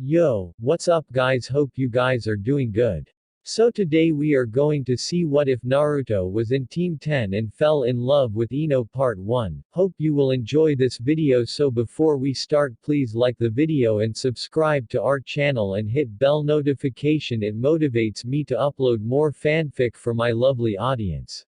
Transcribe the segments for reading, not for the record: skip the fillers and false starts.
Yo, what's up guys, hope you guys are doing good. So today we are going to see what if Naruto was in Team 10 and fell in love with Ino part 1. Hope you will enjoy this video, so before we start please like the video and subscribe to our channel and hit bell notification, it motivates me to upload more fanfic for my lovely audience.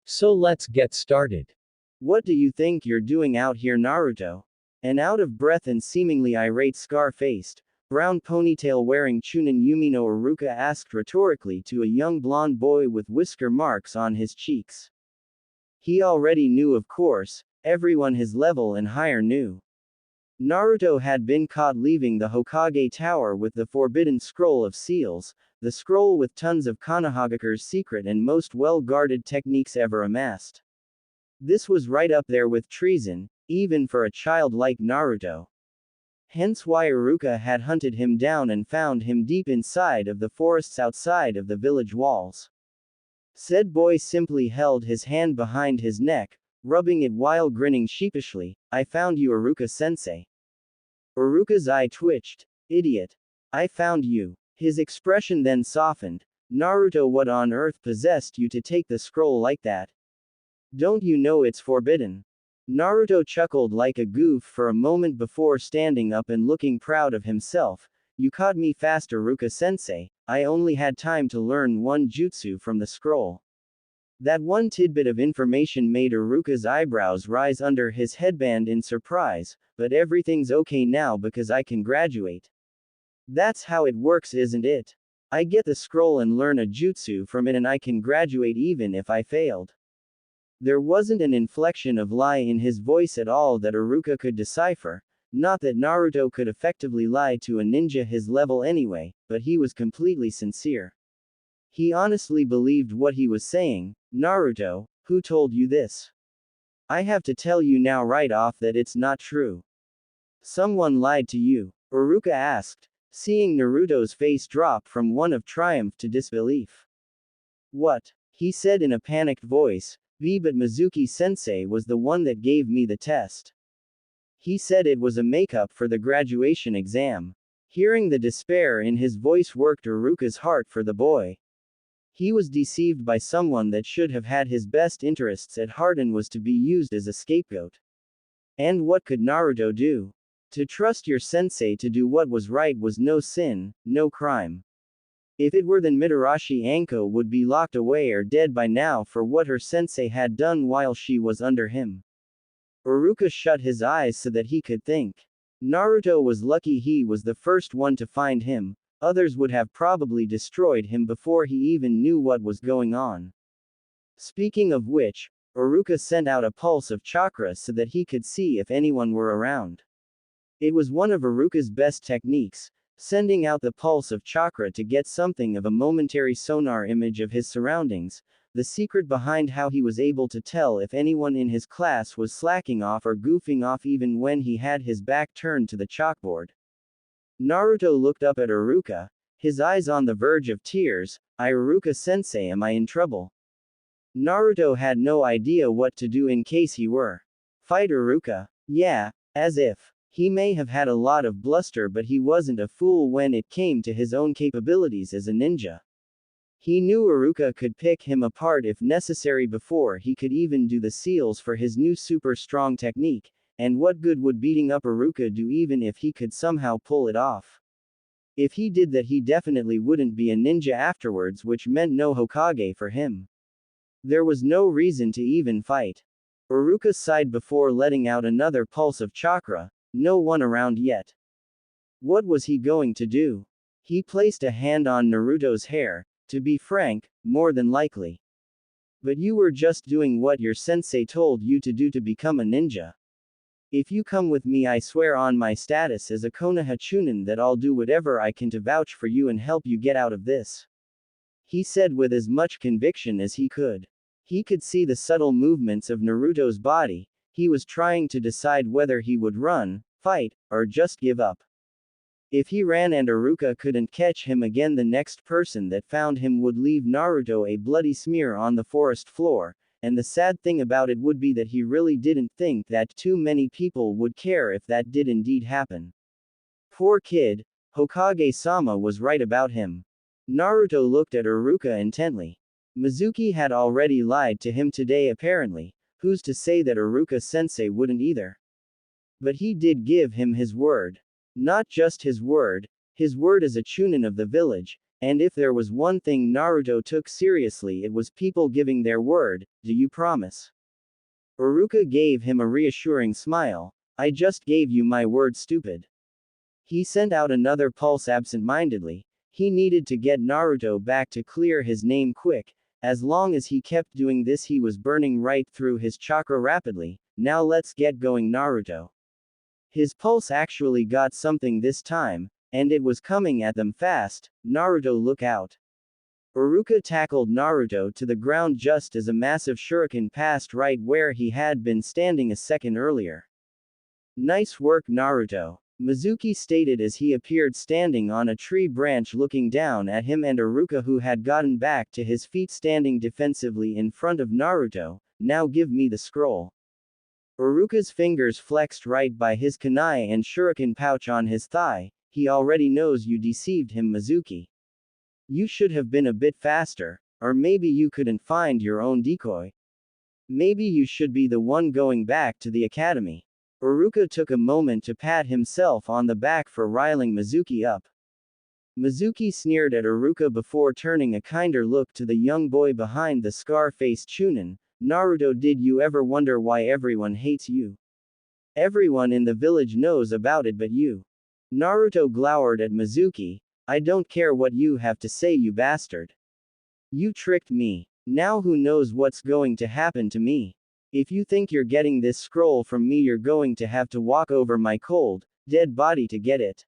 So let's get started. What do you think you're doing out here, Naruto? An out of breath and seemingly irate scar-faced, brown ponytail wearing Chunin Yumino Iruka asked rhetorically to a young blonde boy with whisker marks on his cheeks. He already knew, of course, everyone his level and higher knew. Naruto had been caught leaving the Hokage tower with the forbidden scroll of seals, the scroll with tons of Konohagakure's secret and most well-guarded techniques ever amassed. This was right up there with treason, even for a child like Naruto. Hence why Iruka had hunted him down and found him deep inside of the forests outside of the village walls. Said boy simply held his hand behind his neck, rubbing it while grinning sheepishly. "I found you, Iruka-sensei." Iruka's eye twitched. "Idiot. I found you." His expression then softened. "Naruto, what on earth possessed you to take the scroll like that? Don't you know it's forbidden?" Naruto chuckled like a goof for a moment before standing up and looking proud of himself. "You caught me fast, Iruka-sensei. I only had time to learn one jutsu from the scroll." That one tidbit of information made Iruka's eyebrows rise under his headband in surprise. "But everything's okay now because I can graduate. That's how it works, isn't it? I get the scroll and learn a jutsu from it and I can graduate even if I failed." There wasn't an inflection of lie in his voice at all that Iruka could decipher. Not that Naruto could effectively lie to a ninja his level anyway, but he was completely sincere. He honestly believed what he was saying. "Naruto, who told you this? I have to tell you now right off that it's not true. Someone lied to you," Iruka asked, seeing Naruto's face drop from one of triumph to disbelief. "What?" he said in a panicked voice. But Mizuki-sensei was the one that gave me the test. He said it was a makeup for the graduation exam." Hearing the despair in his voice worked Iruka's heart for the boy. He was deceived by someone that should have had his best interests at heart and was to be used as a scapegoat. And what could Naruto do? To trust your sensei to do what was right was no sin, no crime. If it were, then Mitarashi Anko would be locked away or dead by now for what her sensei had done while she was under him. Iruka shut his eyes so that he could think. Naruto was lucky he was the first one to find him. Others would have probably destroyed him before he even knew what was going on. Speaking of which, Iruka sent out a pulse of chakra so that he could see if anyone were around. It was one of Iruka's best techniques, sending out the pulse of chakra to get something of a momentary sonar image of his surroundings, the secret behind how he was able to tell if anyone in his class was slacking off or goofing off even when he had his back turned to the chalkboard. Naruto looked up at Iruka, his eyes on the verge of tears. "Iruka-sensei, am I in trouble?" Naruto had no idea what to do in case he were. Fight Iruka? Yeah, as if. He may have had a lot of bluster, but he wasn't a fool when it came to his own capabilities as a ninja. He knew Iruka could pick him apart if necessary before he could even do the seals for his new super strong technique, and what good would beating up Iruka do even if he could somehow pull it off? If he did that, he definitely wouldn't be a ninja afterwards, which meant no Hokage for him. There was no reason to even fight. Iruka sighed before letting out another pulse of chakra. No one around yet. What was he going to do? He placed a hand on Naruto's hair. "To be frank, more than likely. But you were just doing what your sensei told you to do to become a ninja. If you come with me, I swear on my status as a Konoha Chunin that I'll do whatever I can to vouch for you and help you get out of this," he said with as much conviction as he could. He could see the subtle movements of Naruto's body. He was trying to decide whether he would run, fight, or just give up. If he ran and Iruka couldn't catch him again, the next person that found him would leave Naruto a bloody smear on the forest floor, and the sad thing about it would be that he really didn't think that too many people would care if that did indeed happen. Poor kid. Hokage-sama was right about him. Naruto looked at Iruka intently. Mizuki had already lied to him today apparently, who's to say that Iruka-sensei wouldn't either? But he did give him his word. Not just his word as a chunin of the village, and if there was one thing Naruto took seriously it was people giving their word. Do you promise? Iruka gave him a reassuring smile. I just gave you my word, stupid. He sent out another pulse absent-mindedly. He needed to get Naruto back to clear his name quick. As long as he kept doing this he was burning right through his chakra rapidly. Now let's get going, Naruto. His pulse actually got something this time, and it was coming at them fast. Naruto, look out. Iruka tackled Naruto to the ground just as a massive shuriken passed right where he had been standing a second earlier. Nice work, Naruto, Mizuki stated as he appeared standing on a tree branch looking down at him and Iruka, who had gotten back to his feet standing defensively in front of Naruto. Now give me the scroll. Iruka's fingers flexed right by his kunai and shuriken pouch on his thigh. He already knows you deceived him, Mizuki. You should have been a bit faster, or maybe you couldn't find your own decoy. Maybe you should be the one going back to the academy. Iruka took a moment to pat himself on the back for riling Mizuki up. Mizuki sneered at Iruka before turning a kinder look to the young boy behind the scar-faced chunin. Naruto, did you ever wonder why everyone hates you? Everyone in the village knows about it but you. Naruto glowered at Mizuki. I don't care what you have to say, you bastard. You tricked me. Now who knows what's going to happen to me? If you think you're getting this scroll from me, you're going to have to walk over my cold, dead body to get it.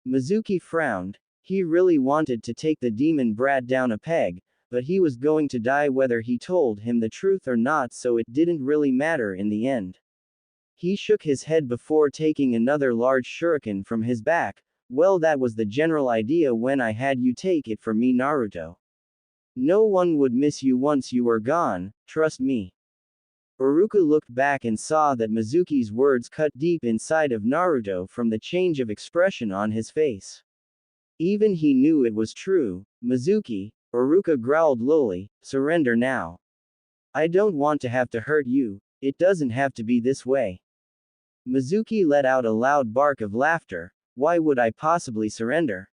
Mizuki frowned. He really wanted to take the demon brat down a peg, but he was going to die whether he told him the truth or not, so it didn't really matter in the end. He shook his head before taking another large shuriken from his back. Well, that was the general idea when I had you take it from me, Naruto. No one would miss you once you were gone, trust me. Iruka looked back and saw that Mizuki's words cut deep inside of Naruto from the change of expression on his face. Even he knew it was true. Mizuki, Iruka growled lowly, surrender now. I don't want to have to hurt you, it doesn't have to be this way. Mizuki let out a loud bark of laughter. Why would I possibly surrender?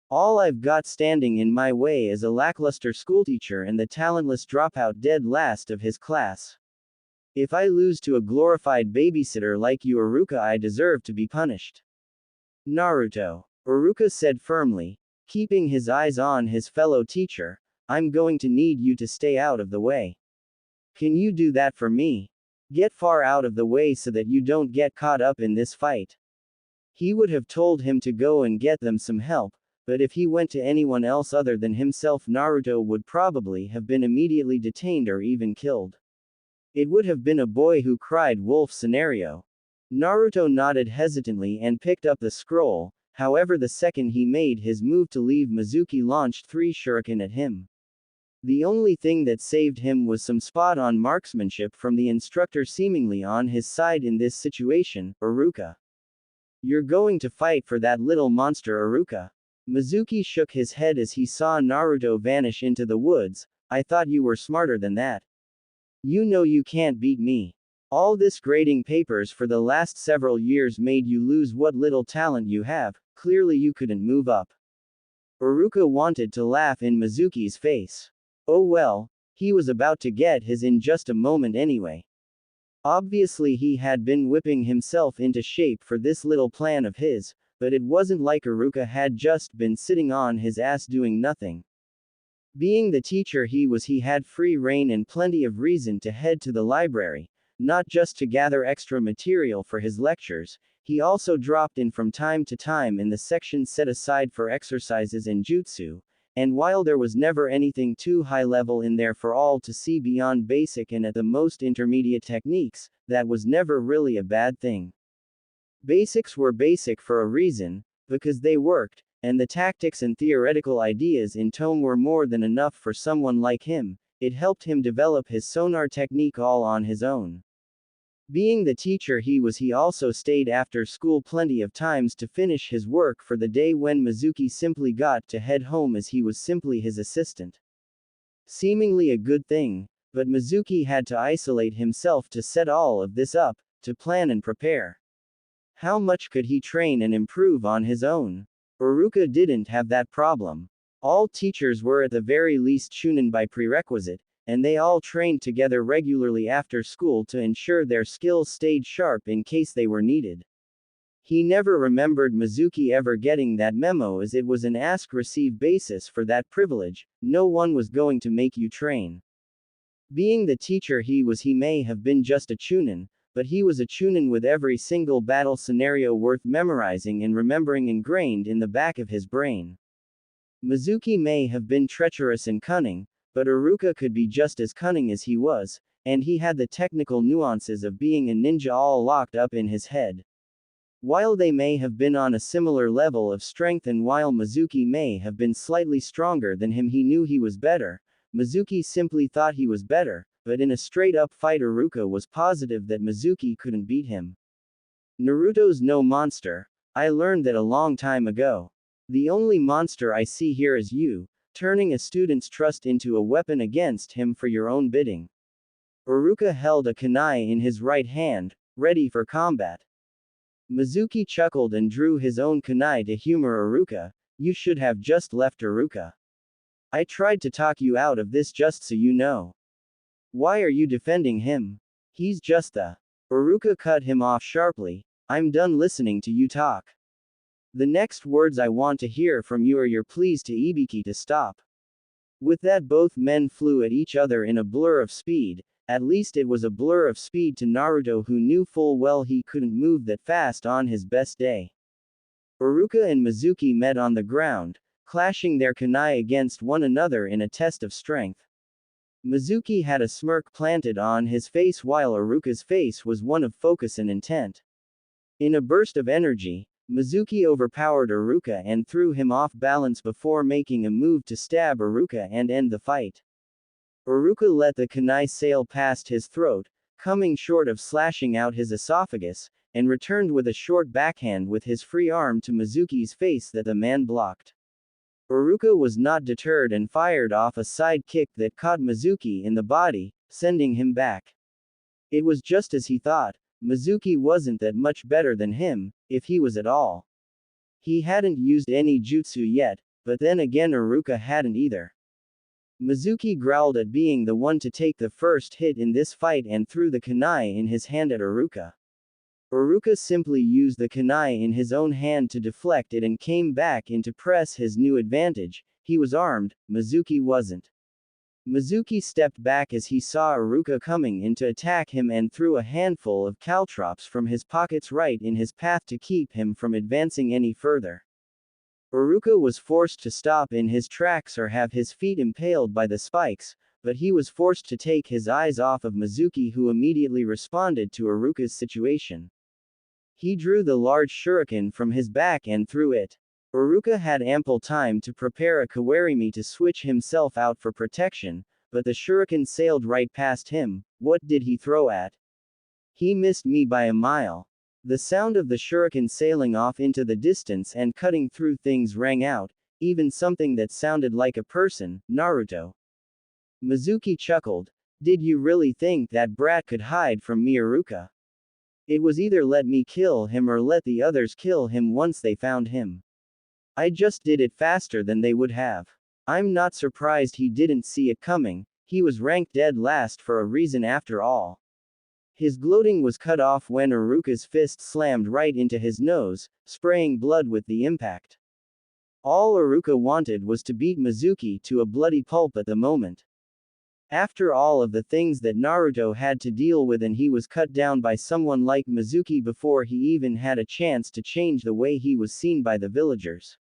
All I've got standing in my way is a lackluster schoolteacher and the talentless dropout dead last of his class. If I lose to a glorified babysitter like you, Iruka, I deserve to be punished. Naruto, Iruka said firmly, keeping his eyes on his fellow teacher, I'm going to need you to stay out of the way. Can you do that for me? Get far out of the way so that you don't get caught up in this fight. He would have told him to go and get them some help, but if he went to anyone else other than himself, Naruto would probably have been immediately detained or even killed. It would have been a boy who cried wolf scenario. Naruto nodded hesitantly and picked up the scroll. However, the second he made his move to leave, Mizuki launched 3 shuriken at him. The only thing that saved him was some spot-on marksmanship from the instructor seemingly on his side in this situation, Iruka. You're going to fight for that little monster, Iruka? Mizuki shook his head as he saw Naruto vanish into the woods. I thought you were smarter than that. You know you can't beat me. All this grading papers for the last several years made you lose what little talent you have. Clearly you couldn't move up. Iruka wanted to laugh in Mizuki's face. Oh well, he was about to get his in just a moment anyway. Obviously he had been whipping himself into shape for this little plan of his, but it wasn't like Iruka had just been sitting on his ass doing nothing. Being the teacher he was, he had free rein and plenty of reason to head to the library, not just to gather extra material for his lectures. He also dropped in from time to time in the section set aside for exercises and jutsu, and while there was never anything too high level in there for all to see beyond basic and at the most intermediate techniques, that was never really a bad thing. Basics were basic for a reason, because they worked, and the tactics and theoretical ideas in tome were more than enough for someone like him. It helped him develop his sonar technique all on his own. Being the teacher he also stayed after school plenty of times to finish his work for the day when Mizuki simply got to head home as he was simply his assistant. Seemingly a good thing, but Mizuki had to isolate himself to set all of this up, to plan and prepare. How much could he train and improve on his own? Uruka didn't have that problem. All teachers were at the very least Chunin by prerequisite, and they all trained together regularly after school to ensure their skills stayed sharp in case they were needed. He never remembered Mizuki ever getting that memo, as it was an ask-receive basis for that privilege. No one was going to make you train. Being the teacher he may have been just a Chunin, but he was a Chunin with every single battle scenario worth memorizing and remembering ingrained in the back of his brain. Mizuki may have been treacherous and cunning, but Uruka could be just as cunning as he was, and he had the technical nuances of being a ninja all locked up in his head. While they may have been on a similar level of strength, and while Mizuki may have been slightly stronger than him, he knew he was better. Mizuki simply thought he was better, but in a straight-up fight Uruka was positive that Mizuki couldn't beat him. Naruto's no monster. I learned that a long time ago. The only monster I see here is you, turning a student's trust into a weapon against him for your own bidding. Uruka held a kunai in his right hand, ready for combat. Mizuki chuckled and drew his own kunai to humor Uruka. You should have just left Uruka. I tried to talk you out of this just so you know. Why are you defending him? He's just the. Uruka cut him off sharply. I'm done listening to you talk. The next words I want to hear from you are your pleas to Ibiki to stop. With that, both men flew at each other in a blur of speed. At least it was a blur of speed to Naruto, who knew full well he couldn't move that fast on his best day. Uruka and Mizuki met on the ground, clashing their kunai against one another in a test of strength. Mizuki had a smirk planted on his face while Uruka's face was one of focus and intent. In a burst of energy, Mizuki overpowered Uruka and threw him off balance before making a move to stab Uruka and end the fight. Uruka let the kunai sail past his throat, coming short of slashing out his esophagus, and returned with a short backhand with his free arm to Mizuki's face that the man blocked. Uruka was not deterred and fired off a side kick that caught Mizuki in the body, sending him back. It was just as he thought. Mizuki wasn't that much better than him, if he was at all. He hadn't used any jutsu yet, but then again Uruka hadn't either. Mizuki growled at being the one to take the first hit in this fight and threw the kunai in his hand at Uruka. Uruka simply used the kunai in his own hand to deflect it and came back in to press his new advantage. He was armed, Mizuki wasn't. Mizuki stepped back as he saw Uruka coming in to attack him and threw a handful of caltrops from his pockets right in his path to keep him from advancing any further. Uruka was forced to stop in his tracks or have his feet impaled by the spikes, but he was forced to take his eyes off of Mizuki, who immediately responded to Uruka's situation. He drew the large shuriken from his back and threw it. Uruka had ample time to prepare a kawarimi to switch himself out for protection, but the shuriken sailed right past him. What did he throw at? He missed me by a mile. The sound of the shuriken sailing off into the distance and cutting through things rang out, even something that sounded like a person, Naruto. Mizuki chuckled. Did you really think that brat could hide from me, Uruka? It was either let me kill him or let the others kill him once they found him. I just did it faster than they would have. I'm not surprised he didn't see it coming. He was ranked dead last for a reason after all. His gloating was cut off when Uruka's fist slammed right into his nose, spraying blood with the impact. All Uruka wanted was to beat Mizuki to a bloody pulp at the moment. After all of the things that Naruto had to deal with, and he was cut down by someone like Mizuki before he even had a chance to change the way he was seen by the villagers.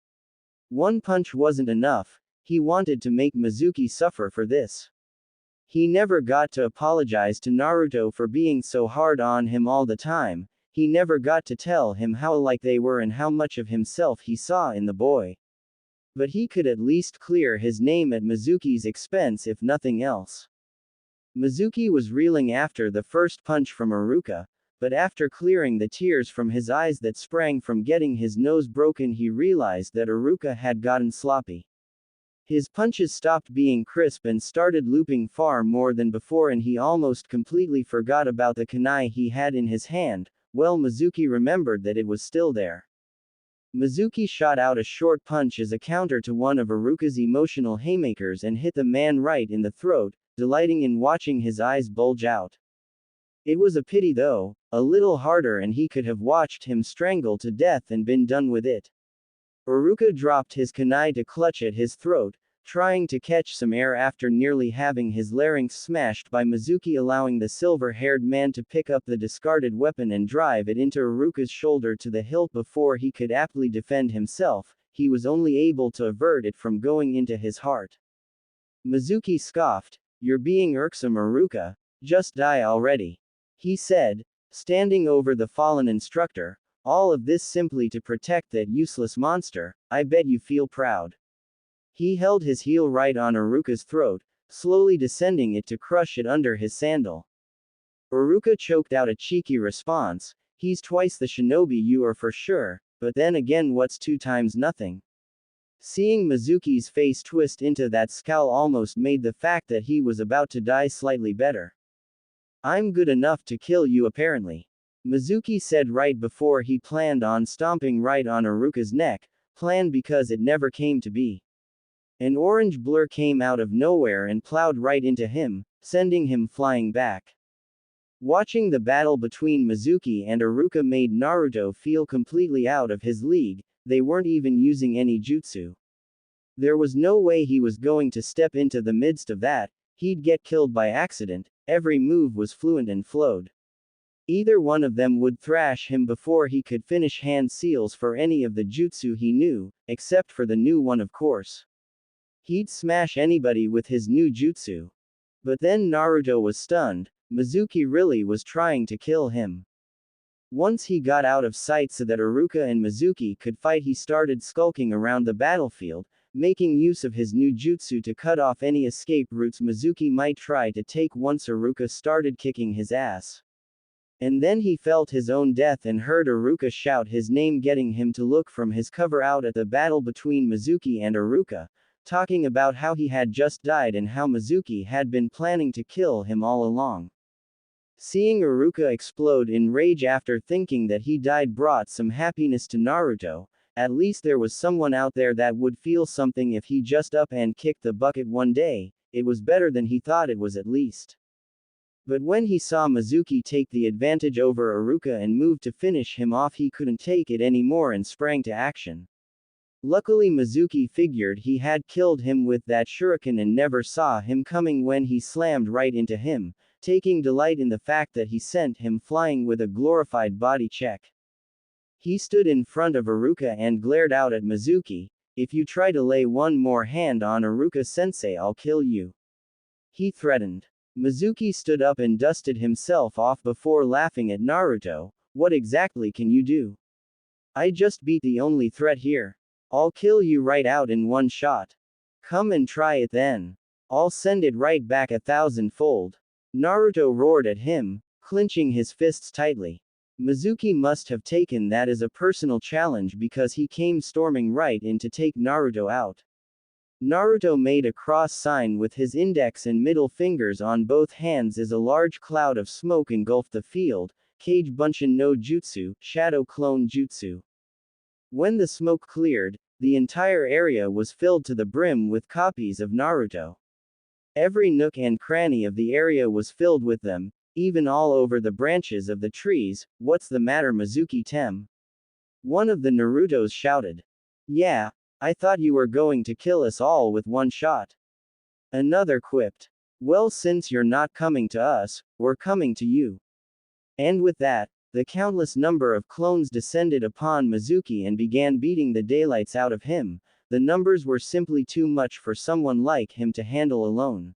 One punch wasn't enough. He wanted to make Mizuki suffer for this. He never got to apologize to Naruto for being so hard on him all the time. He never got to tell him how alike they were and how much of himself he saw in the boy. But he could at least clear his name at Mizuki's expense, if nothing else. Mizuki was reeling after the first punch from Iruka, but after clearing the tears from his eyes that sprang from getting his nose broken, he realized that Iruka had gotten sloppy. His punches stopped being crisp and started looping far more than before, and he almost completely forgot about the kunai he had in his hand. Well, Mizuki remembered that it was still there. Mizuki shot out a short punch as a counter to one of Iruka's emotional haymakers and hit the man right in the throat, delighting in watching his eyes bulge out. It was a pity though, a little harder and he could have watched him strangle to death and been done with it. Iruka dropped his kunai to clutch at his throat, trying to catch some air after nearly having his larynx smashed by Mizuki, allowing the silver-haired man to pick up the discarded weapon and drive it into Iruka's shoulder to the hilt before he could aptly defend himself. He was only able to avert it from going into his heart. Mizuki scoffed, "You're being irksome, Iruka. Just die already," he said, standing over the fallen instructor. "All of this simply to protect that useless monster. I bet you feel proud." He held his heel right on Iruka's throat, slowly descending it to crush it under his sandal. Iruka choked out a cheeky response, "He's twice the shinobi you are for sure, but then again what's 2 times nothing?" Seeing Mizuki's face twist into that scowl almost made the fact that he was about to die slightly better. "I'm good enough to kill you apparently," Mizuki said right before he planned on stomping right on Iruka's neck, planned because it never came to be. An orange blur came out of nowhere and plowed right into him, sending him flying back. Watching the battle between Mizuki and Iruka made Naruto feel completely out of his league. They weren't even using any jutsu. There was no way he was going to step into the midst of that. He'd get killed by accident. Every move was fluent and flowed. Either one of them would thrash him before he could finish hand seals for any of the jutsu he knew, except for the new one of course. He'd smash anybody with his new jutsu. But then Naruto was stunned. Mizuki really was trying to kill him. Once he got out of sight so that Iruka and Mizuki could fight, he started skulking around the battlefield, making use of his new jutsu to cut off any escape routes Mizuki might try to take once Iruka started kicking his ass. And then he felt his own death and heard Iruka shout his name, getting him to look from his cover out at the battle between Mizuki and Iruka, talking about how he had just died and how Mizuki had been planning to kill him all along. Seeing Iruka explode in rage after thinking that he died brought some happiness to Naruto. At least there was someone out there that would feel something if he just up and kicked the bucket one day. It was better than he thought it was at least. But when he saw Mizuki take the advantage over Iruka and move to finish him off, he couldn't take it anymore and sprang to action. Luckily Mizuki figured he had killed him with that shuriken and never saw him coming when he slammed right into him, taking delight in the fact that he sent him flying with a glorified body check. He stood in front of Iruka and glared out at Mizuki, "If you try to lay one more hand on Iruka-sensei, I'll kill you," he threatened. Mizuki stood up and dusted himself off before laughing at Naruto. "What exactly can you do? I just beat the only threat here. I'll kill you right out in one shot. Come and try it then. I'll send it right back 1,000-fold." Naruto roared at him, clenching his fists tightly. Mizuki must have taken that as a personal challenge because he came storming right in to take Naruto out. Naruto made a cross sign with his index and middle fingers on both hands as a large cloud of smoke engulfed the field. Kage Bunshin no Jutsu, Shadow Clone Jutsu. When the smoke cleared, the entire area was filled to the brim with copies of Naruto. Every nook and cranny of the area was filled with them, even all over the branches of the trees. "What's the matter, Mizuki Tem?" one of the Narutos shouted. "Yeah, I thought you were going to kill us all with one shot," another quipped. "Well, since you're not coming to us, we're coming to you." And with that, the countless number of clones descended upon Mizuki and began beating the daylights out of him. The numbers were simply too much for someone like him to handle alone.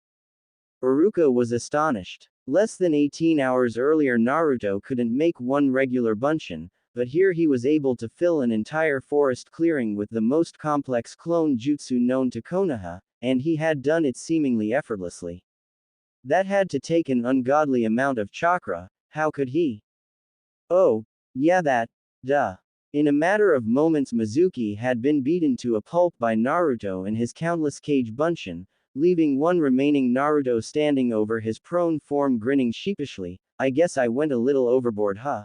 Iruka was astonished. Less than 18 hours earlier Naruto couldn't make one regular bunshin, but here he was able to fill an entire forest clearing with the most complex clone jutsu known to Konoha, and he had done it seemingly effortlessly. That had to take an ungodly amount of chakra, how could he? Oh, yeah duh. In a matter of moments Mizuki had been beaten to a pulp by Naruto and his countless Kage Bunshin, leaving one remaining Naruto standing over his prone form grinning sheepishly. I guess I went a little overboard, huh?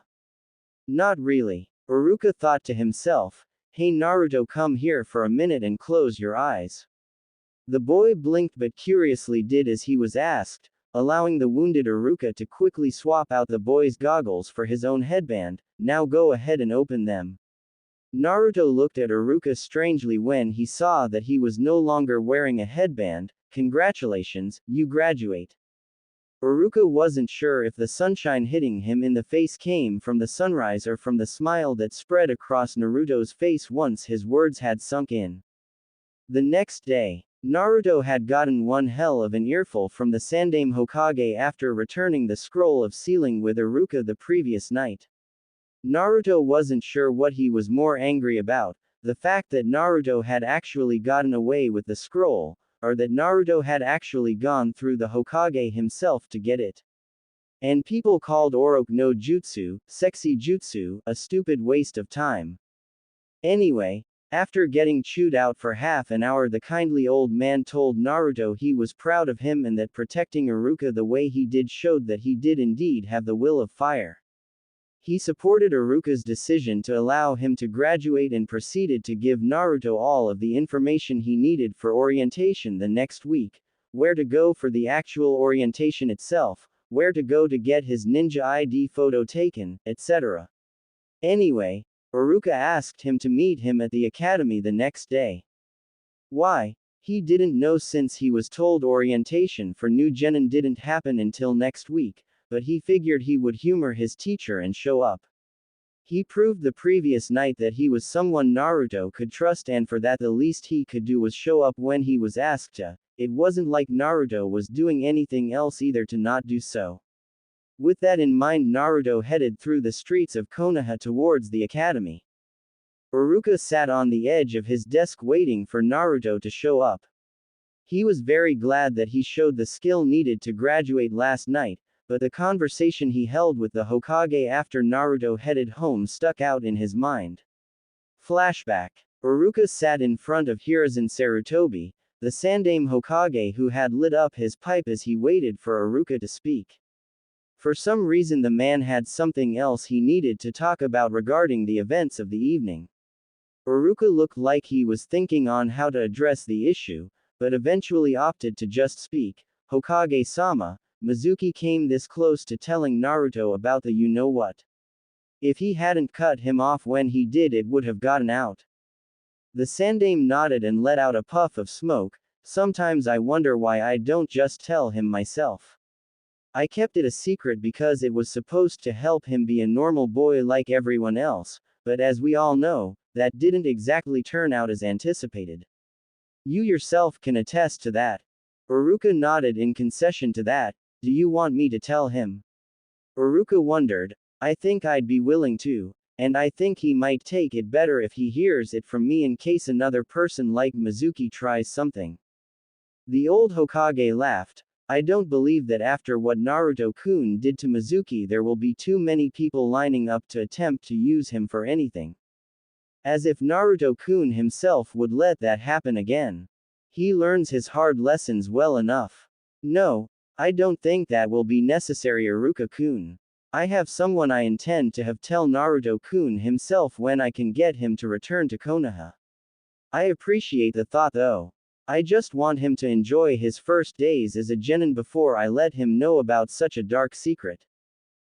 Not really. Iruka thought to himself. Hey Naruto, come here for a minute and close your eyes. The boy blinked but curiously did as he was asked, allowing the wounded Iruka to quickly swap out the boy's goggles for his own headband. Now go ahead and open them. Naruto looked at Iruka strangely when he saw that he was no longer wearing a headband. Congratulations, you graduate. Iruka wasn't sure if the sunshine hitting him in the face came from the sunrise or from the smile that spread across Naruto's face once his words had sunk in. The next day, Naruto had gotten one hell of an earful from the Sandaime Hokage after returning the scroll of sealing with Iruka the previous night. Naruto wasn't sure what he was more angry about, the fact that Naruto had actually gotten away with the scroll, or that Naruto had actually gone through the Hokage himself to get it. And people called Oroku no Jutsu, sexy jutsu, a stupid waste of time. Anyway, after getting chewed out for half an hour, the kindly old man told Naruto he was proud of him and that protecting Iruka the way he did showed that he did indeed have the will of fire. He supported Iruka's decision to allow him to graduate and proceeded to give Naruto all of the information he needed for orientation the next week, where to go for the actual orientation itself, where to go to get his ninja ID photo taken, etc. Anyway, Iruka asked him to meet him at the academy the next day. Why? He didn't know since he was told orientation for new genin didn't happen until next week, but he figured he would humor his teacher and show up. He proved the previous night that he was someone Naruto could trust, and for that the least he could do was show up when he was asked to. It wasn't like Naruto was doing anything else either to not do so. With that in mind, Naruto headed through the streets of Konoha towards the academy. Iruka sat on the edge of his desk waiting for Naruto to show up. He was very glad that he showed the skill needed to graduate last night, but the conversation he held with the Hokage after Naruto headed home stuck out in his mind. Flashback. Iruka sat in front of Hiruzen Sarutobi, the Sandaime Hokage who had lit up his pipe as he waited for Iruka to speak. For some reason the man had something else he needed to talk about regarding the events of the evening. Iruka looked like he was thinking on how to address the issue, but eventually opted to just speak. Hokage-sama, Mizuki came this close to telling Naruto about the you-know-what. If he hadn't cut him off when he did, it would have gotten out. The Sandaime nodded and let out a puff of smoke. Sometimes I wonder why I don't just tell him myself. I kept it a secret because it was supposed to help him be a normal boy like everyone else, but as we all know, that didn't exactly turn out as anticipated. You yourself can attest to that. Iruka nodded in concession to that. Do you want me to tell him? Iruka wondered. I think I'd be willing to, and I think he might take it better if he hears it from me in case another person like Mizuki tries something. The old Hokage laughed. I don't believe that after what Naruto-kun did to Mizuki there will be too many people lining up to attempt to use him for anything. As if Naruto-kun himself would let that happen again. He learns his hard lessons well enough. No, I don't think that will be necessary, Iruka-kun. I have someone I intend to have tell Naruto-kun himself when I can get him to return to Konoha. I appreciate the thought though. I just want him to enjoy his first days as a genin before I let him know about such a dark secret.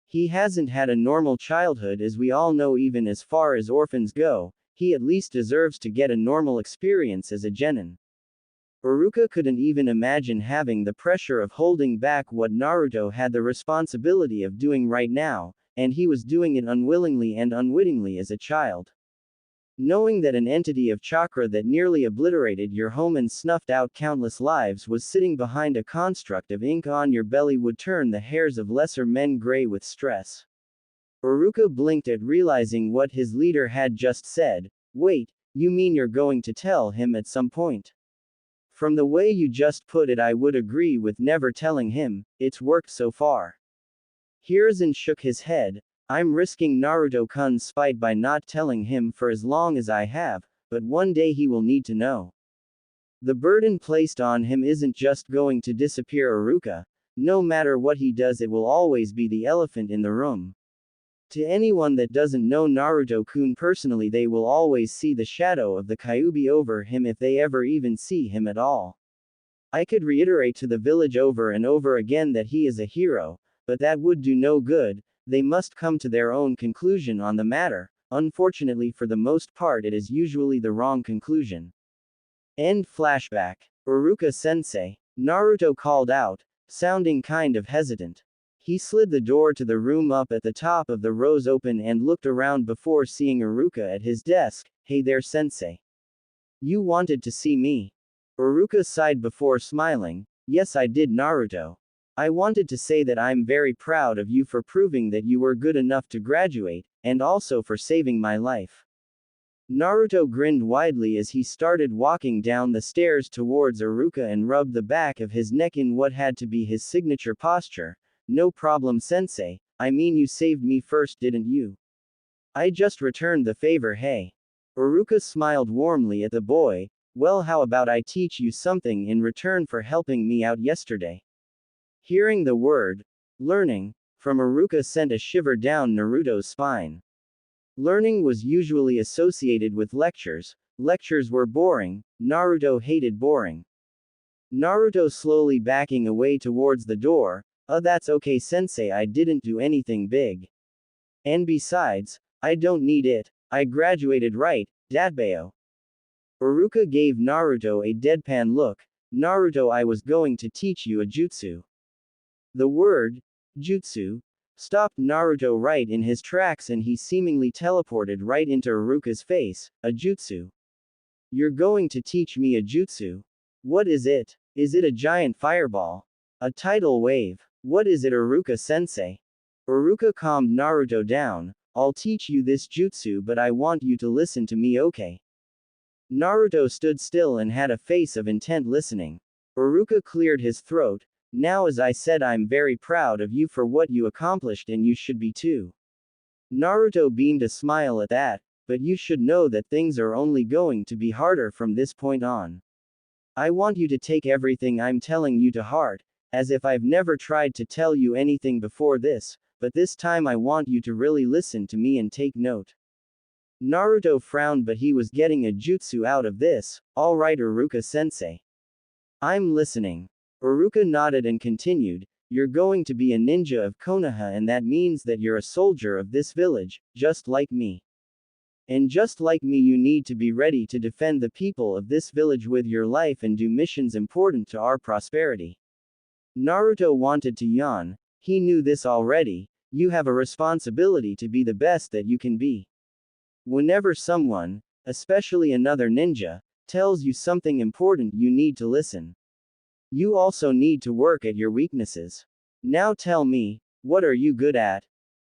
He hasn't had a normal childhood, as we all know. Even as far as orphans go, he at least deserves to get a normal experience as a genin. Iruka couldn't even imagine having the pressure of holding back what Naruto had the responsibility of doing right now, and he was doing it unwillingly and unwittingly as a child. Knowing that an entity of chakra that nearly obliterated your home and snuffed out countless lives was sitting behind a construct of ink on your belly would turn the hairs of lesser men gray with stress. Iruka blinked at realizing what his leader had just said. Wait, you mean you're going to tell him at some point? From the way you just put it, I would agree with never telling him. It's worked so far. Hiruzen shook his head. I'm risking Naruto-kun's spite by not telling him for as long as I have, but one day he will need to know. The burden placed on him isn't just going to disappear, Iruka. No matter what he does, it will always be the elephant in the room. To anyone that doesn't know Naruto-kun personally, they will always see the shadow of the Kyuubi over him if they ever even see him at all. I could reiterate to the village over and over again that he is a hero, but that would do no good. They must come to their own conclusion on the matter. Unfortunately, for the most part, it is usually the wrong conclusion. End flashback. Iruka-sensei, Naruto called out, sounding kind of hesitant. He slid the door to the room up at the top of the rows open and looked around before seeing Iruka at his desk. Hey there, sensei. You wanted to see me? Iruka sighed before smiling. Yes, I did, Naruto. I wanted to say that I'm very proud of you for proving that you were good enough to graduate, and also for saving my life. Naruto grinned widely as he started walking down the stairs towards Iruka and rubbed the back of his neck in what had to be his signature posture. No problem, sensei. I mean, you saved me first, didn't you? I just returned the favor, hey. Iruka smiled warmly at the boy. Well, how about I teach you something in return for helping me out yesterday? Hearing the word, learning, from Iruka sent a shiver down Naruto's spine. Learning was usually associated with lectures. Lectures were boring. Naruto hated boring. Naruto slowly backing away towards the door. That's okay, sensei, I didn't do anything big. And besides, I don't need it. I graduated right, Datbeo. Iruka gave Naruto a deadpan look. Naruto, I was going to teach you a jutsu. The word, jutsu, stopped Naruto right in his tracks and he seemingly teleported right into Iruka's face. A jutsu. You're going to teach me a jutsu? What is it? Is it a giant fireball? A tidal wave? What is it, Iruka-sensei? Iruka calmed Naruto down. I'll teach you this jutsu, but I want you to listen to me, okay? Naruto stood still and had a face of intent listening. Iruka cleared his throat. Now, as I said, I'm very proud of you for what you accomplished, and you should be too. Naruto beamed a smile at that, but you should know that things are only going to be harder from this point on. I want you to take everything I'm telling you to heart, as if I've never tried to tell you anything before this, but this time I want you to really listen to me and take note. Naruto frowned, but he was getting a jutsu out of this. All right, Iruka-sensei. I'm listening. Iruka nodded and continued, you're going to be a ninja of Konoha, and that means that you're a soldier of this village, just like me. And just like me, you need to be ready to defend the people of this village with your life and do missions important to our prosperity. Naruto wanted to yawn. He knew this already. You have a responsibility to be the best that you can be. Whenever someone, especially another ninja, tells you something important, you need to listen. You also need to work at your weaknesses. Now tell me, what are you good at?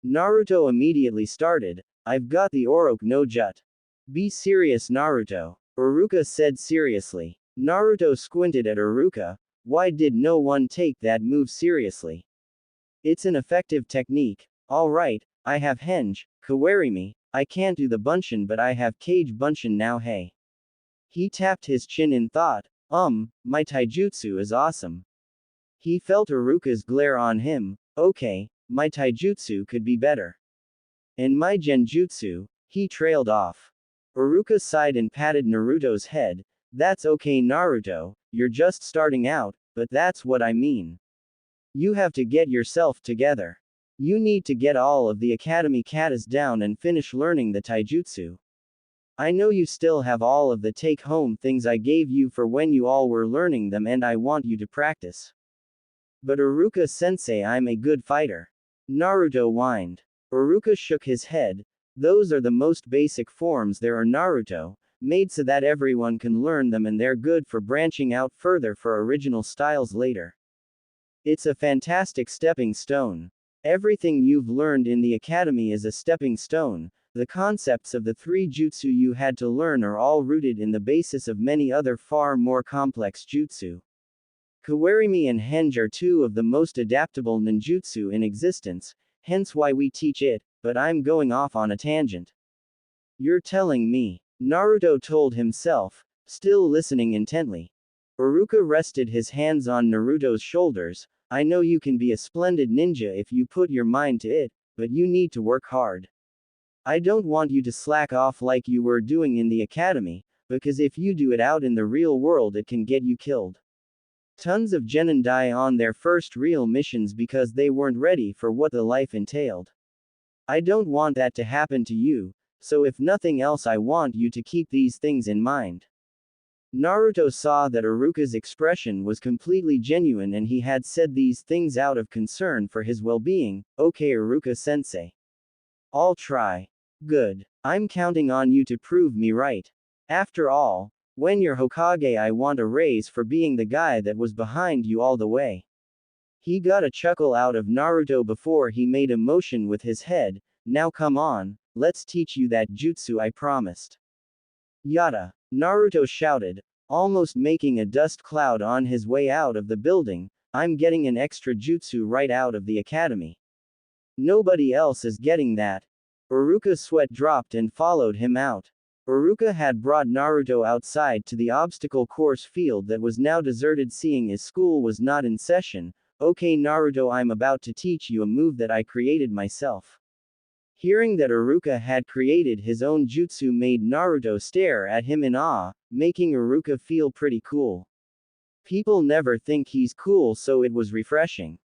Naruto immediately started. I've got the Oroku no Jut. Be serious, Naruto. Iruka said seriously. Naruto squinted at Iruka. Why did no one take that move seriously? It's an effective technique. Alright, I have Henge, Kawarimi. I can't do the Bunshin, but I have Kage Bunshin now, hey. He tapped his chin in thought. My taijutsu is awesome. He felt Iruka's glare on him. Okay, my taijutsu could be better. And my genjutsu, he trailed off. Iruka sighed and patted Naruto's head. That's okay, Naruto, you're just starting out, but that's what I mean. You have to get yourself together. You need to get all of the academy katas down and finish learning the taijutsu. I know you still have all of the take-home things I gave you for when you all were learning them, and I want you to practice. But Iruka-sensei, I'm a good fighter. Naruto whined. Iruka shook his head. Those are the most basic forms there are, Naruto, made so that everyone can learn them, and they're good for branching out further for original styles later. It's a fantastic stepping stone. Everything you've learned in the academy is a stepping stone, The concepts of the 3 jutsu you had to learn are all rooted in the basis of many other far more complex jutsu. Kawarimi and Henge are 2 of the most adaptable ninjutsu in existence, hence why we teach it, but I'm going off on a tangent. You're telling me, Naruto told himself, still listening intently. Iruka rested his hands on Naruto's shoulders. I know you can be a splendid ninja if you put your mind to it, but you need to work hard. I don't want you to slack off like you were doing in the academy, because if you do it out in the real world it can get you killed. Tons of genin die on their first real missions because they weren't ready for what the life entailed. I don't want that to happen to you, so if nothing else I want you to keep these things in mind. Naruto saw that Iruka's expression was completely genuine and he had said these things out of concern for his well-being. Okay, Iruka-sensei. I'll try. Good. I'm counting on you to prove me right. After all, when you're Hokage I want a raise for being the guy that was behind you all the way. He got a chuckle out of Naruto before he made a motion with his head. Now come on, let's teach you that jutsu I promised. Yada. Naruto shouted, almost making a dust cloud on his way out of the building. I'm getting an extra jutsu right out of the academy. Nobody else is getting that. Iruka's sweat dropped and followed him out. Iruka had brought Naruto outside to the obstacle course field that was now deserted, seeing as school was not in session. Okay Naruto, I'm about to teach you a move that I created myself. Hearing that Iruka had created his own jutsu made Naruto stare at him in awe, making Iruka feel pretty cool. People never think he's cool, so it was refreshing.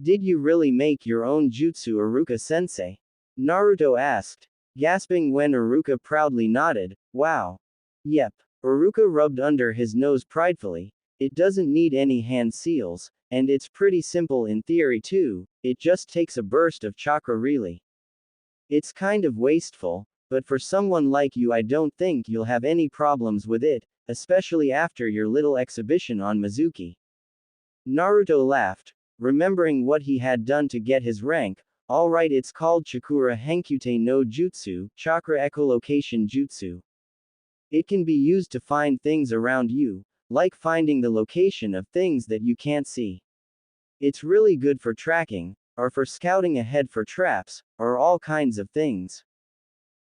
Did you really make your own jutsu, Iruka-sensei? Naruto asked, gasping when Iruka proudly nodded. Wow. Yep. Iruka rubbed under his nose pridefully. It doesn't need any hand seals, and it's pretty simple in theory too, it just takes a burst of chakra really. It's kind of wasteful, but for someone like you I don't think you'll have any problems with it, especially after your little exhibition on Mizuki. Naruto laughed, remembering what he had done to get his rank. Alright, it's called Chakura Henkute no Jutsu, Chakra Echolocation Jutsu. It can be used to find things around you, like finding the location of things that you can't see. It's really good for tracking, or for scouting ahead for traps, or all kinds of things.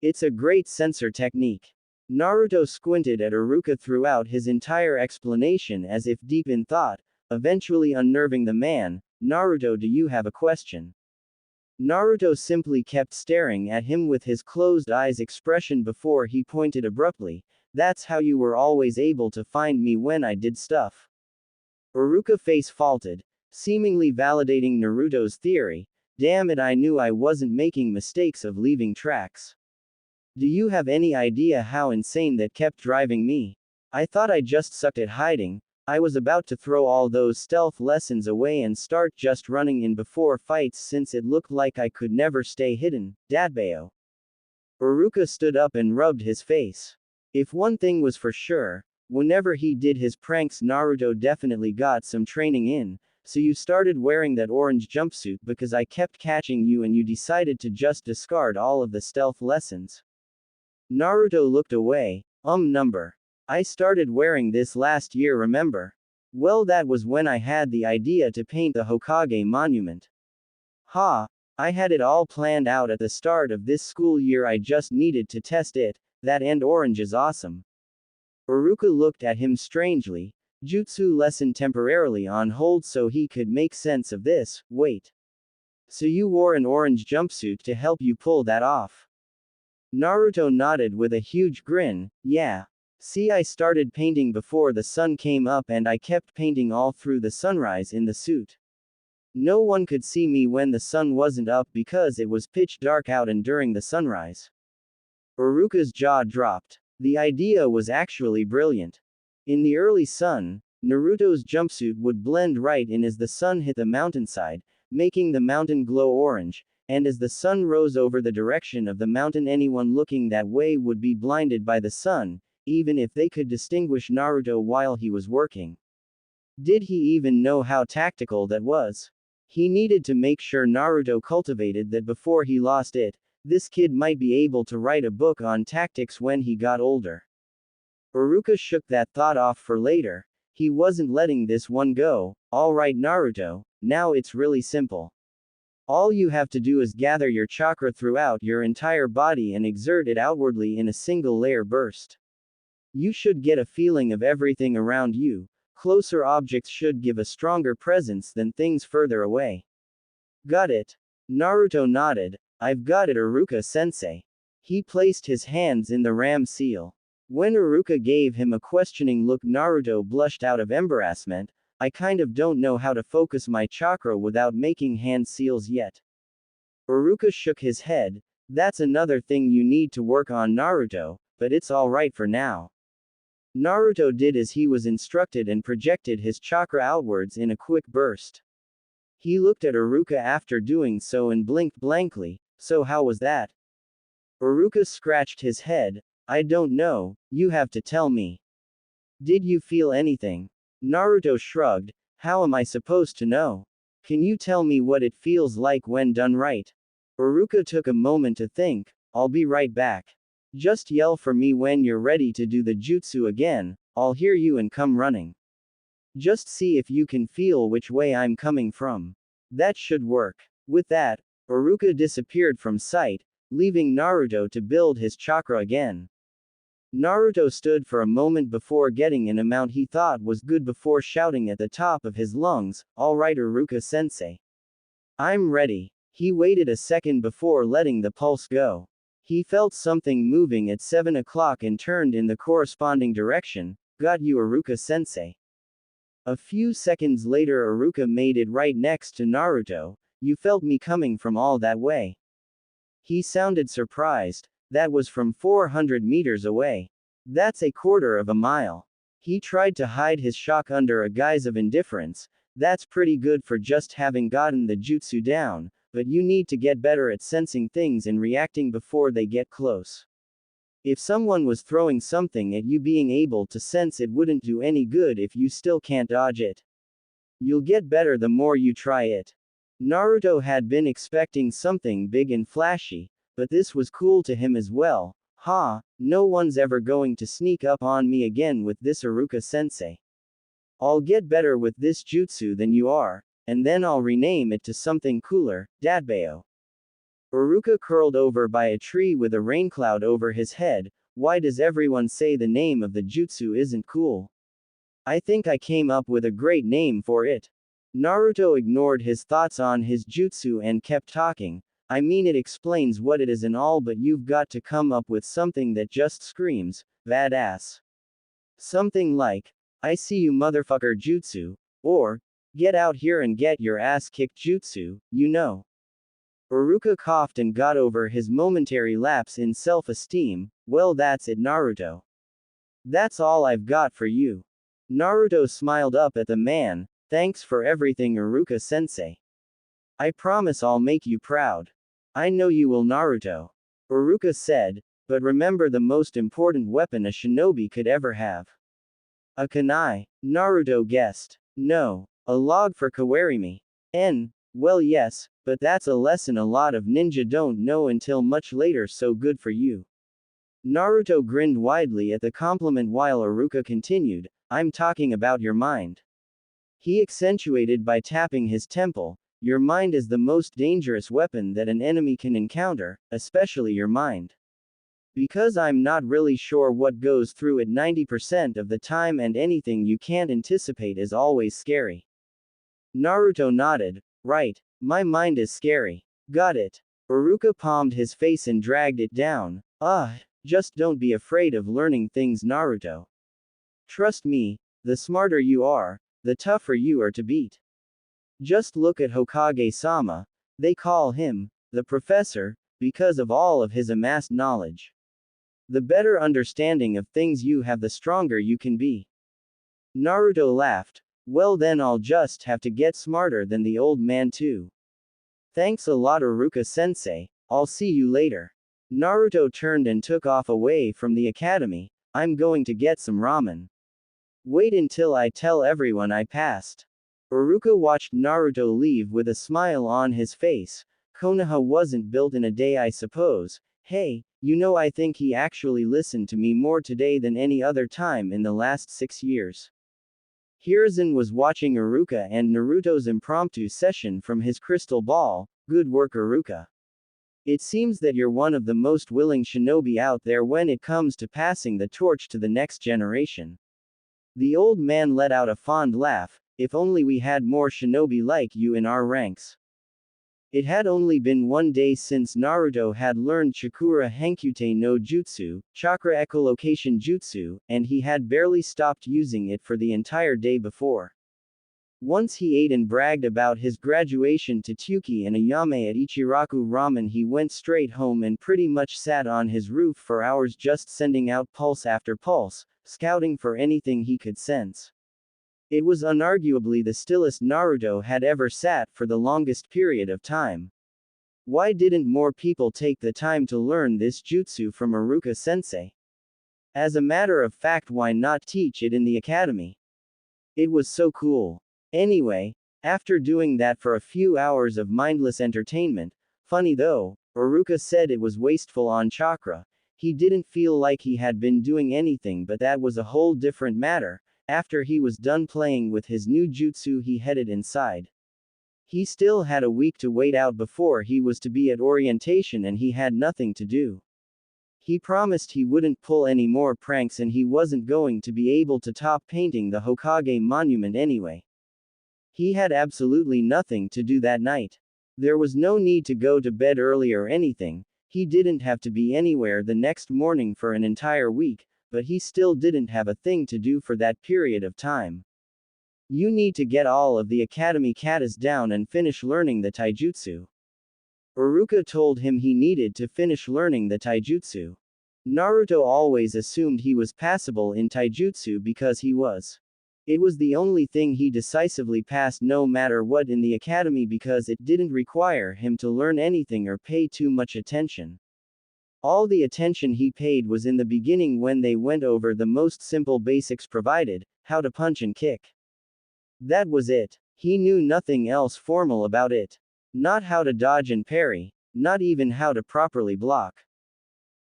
It's a great sensor technique. Naruto squinted at Iruka throughout his entire explanation as if deep in thought, eventually unnerving the man. Naruto, do you have a question? Naruto simply kept staring at him with his closed eyes expression before he pointed abruptly. That's how you were always able to find me when I did stuff. Iruka's face faulted, seemingly validating Naruto's theory. Damn it, I knew I wasn't making mistakes of leaving tracks. Do you have any idea how insane that kept driving me? I thought I just sucked at hiding. I was about to throw all those stealth lessons away and start just running in before fights since it looked like I could never stay hidden. Dadbeo. Iruka stood up and rubbed his face. If one thing was for sure, whenever he did his pranks Naruto definitely got some training in. So you started wearing that orange jumpsuit because I kept catching you and you decided to just discard all of the stealth lessons. Naruto looked away. Number. I started wearing this last year, remember? Well, that was when I had the idea to paint the Hokage monument. Ha! I had it all planned out at the start of this school year, I just needed to test it. That and orange is awesome. Iruka looked at him strangely. Jutsu lesson temporarily on hold so he could make sense of this. Wait. So you wore an orange jumpsuit to help you pull that off? Naruto nodded with a huge grin. Yeah. See, I started painting before the sun came up and I kept painting all through the sunrise in the suit. No one could see me when the sun wasn't up because it was pitch dark out and during the sunrise. Iruka's jaw dropped. The idea was actually brilliant. In the early sun, Naruto's jumpsuit would blend right in as the sun hit the mountainside, making the mountain glow orange, and as the sun rose over the direction of the mountain, anyone looking that way would be blinded by the sun, even if they could distinguish Naruto while he was working. Did he even know how tactical that was? He needed to make sure Naruto cultivated that before he lost it. This kid might be able to write a book on tactics when he got older. Iruka shook that thought off for later. He wasn't letting this one go. Alright Naruto, now it's really simple. All you have to do is gather your chakra throughout your entire body and exert it outwardly in a single layer burst. You should get a feeling of everything around you. Closer objects should give a stronger presence than things further away. Got it? Naruto nodded. I've got it, Iruka-sensei. He placed his hands in the ram seal. When Iruka gave him a questioning look, Naruto blushed out of embarrassment. I kind of don't know how to focus my chakra without making hand seals yet. Iruka shook his head. That's another thing you need to work on, Naruto, but it's alright for now. Naruto did as he was instructed and projected his chakra outwards in a quick burst. He looked at Iruka after doing so and blinked blankly. So how was that? Iruka scratched his head. I don't know, you have to tell me. Did you feel anything? Naruto shrugged. How am I supposed to know? Can you tell me what it feels like when done right? Iruka took a moment to think. I'll be right back. Just yell for me when you're ready to do the jutsu again. I'll hear you and come running. Just see if you can feel which way I'm coming from. That should work. With that, Iruka disappeared from sight, leaving Naruto to build his chakra again. Naruto stood for a moment before getting an amount he thought was good before shouting at the top of his lungs, "Alright Iruka-sensei. I'm ready." He waited a second before letting the pulse go. He felt something moving at 7 o'clock and turned in the corresponding direction. Got you, Iruka-sensei. A few seconds later, Iruka made it right next to Naruto. You felt me coming from all that way. He sounded surprised. That was from 400 meters away. That's a quarter of a mile. He tried to hide his shock under a guise of indifference. That's pretty good for just having gotten the jutsu down, but you need to get better at sensing things and reacting before they get close. If someone was throwing something at you, being able to sense it wouldn't do any good if you still can't dodge it. You'll get better the more you try it. Naruto had been expecting something big and flashy, but this was cool to him as well. No one's ever going to sneak up on me again with this, Iruka-sensei. I'll get better with this jutsu than you are, and then I'll rename it to something cooler, Datbeo. Iruka curled over by a tree with a raincloud over his head. Why does everyone say the name of the jutsu isn't cool? I think I came up with a great name for it. Naruto ignored his thoughts on his jutsu and kept talking. I mean, it explains what it is and all, but you've got to come up with something that just screams badass. Something like, I see you motherfucker jutsu, or, get out here and get your ass kicked jutsu, you know. Iruka coughed and got over his momentary lapse in self-esteem. Well, that's it, Naruto. That's all I've got for you. Naruto smiled up at the man. Thanks for everything, Iruka-sensei. I promise I'll make you proud. I know you will, Naruto. Iruka said, but remember the most important weapon a shinobi could ever have. A kunai, Naruto guessed. No, a log for kawarimi. Well yes, but that's a lesson a lot of ninja don't know until much later, so good for you. Naruto grinned widely at the compliment while Iruka continued, I'm talking about your mind. He accentuated by tapping his temple. Your mind is the most dangerous weapon that an enemy can encounter, especially your mind. Because I'm not really sure what goes through it 90% of the time, and anything you can't anticipate is always scary. Naruto nodded. Right, my mind is scary. Got it. Iruka palmed his face and dragged it down. Just don't be afraid of learning things, Naruto. Trust me, the smarter you are, the tougher you are to beat. Just look at Hokage-sama. They call him the professor because of all of his amassed knowledge. The better understanding of things you have, the stronger you can be. Naruto laughed. Well, then I'll just have to get smarter than the old man too. Thanks a lot, Iruka-sensei. I'll see you later. Naruto turned and took off away from the academy. I'm going to get some ramen. Wait until I tell everyone I passed. Iruka watched Naruto leave with a smile on his face. Konoha wasn't built in a day, I suppose. Hey, I think he actually listened to me more today than any other time in the last 6 years. Hiruzen was watching Iruka and Naruto's impromptu session from his crystal ball. Good work, Iruka. It seems that you're one of the most willing shinobi out there when it comes to passing the torch to the next generation. The old man let out a fond laugh. If only we had more shinobi like you in our ranks. It had only been 1 day since Naruto had learned Chakura Henkute no Jutsu, Chakra Echolocation Jutsu, and he had barely stopped using it for the entire day before. Once he ate and bragged about his graduation to Tuki and Ayame at Ichiraku Ramen, he went straight home and pretty much sat on his roof for hours just sending out pulse after pulse, scouting for anything he could sense. It was unarguably the stillest Naruto had ever sat for the longest period of time. Why didn't more people take the time to learn this jutsu from Iruka-sensei? As a matter of fact, why not teach it in the academy? It was so cool. Anyway, after doing that for a few hours of mindless entertainment, funny though, Iruka said it was wasteful on chakra. He didn't feel like he had been doing anything, but that was a whole different matter. After he was done playing with his new jutsu, he headed inside. He still had a week to wait out before he was to be at orientation, and he had nothing to do. He promised he wouldn't pull any more pranks, and he wasn't going to be able to top painting the Hokage monument anyway. He had absolutely nothing to do that night. There was no need to go to bed early or anything. He didn't have to be anywhere the next morning for an entire week, but he still didn't have a thing to do for that period of time. You need to get all of the academy katas down and finish learning the taijutsu. Iruka told him he needed to finish learning the taijutsu. Naruto always assumed he was passable in taijutsu because he was. It was the only thing he decisively passed no matter what in the academy because it didn't require him to learn anything or pay too much attention. All the attention he paid was in the beginning when they went over the most simple basics provided, how to punch and kick. That was it. He knew nothing else formal about it. Not how to dodge and parry, not even how to properly block.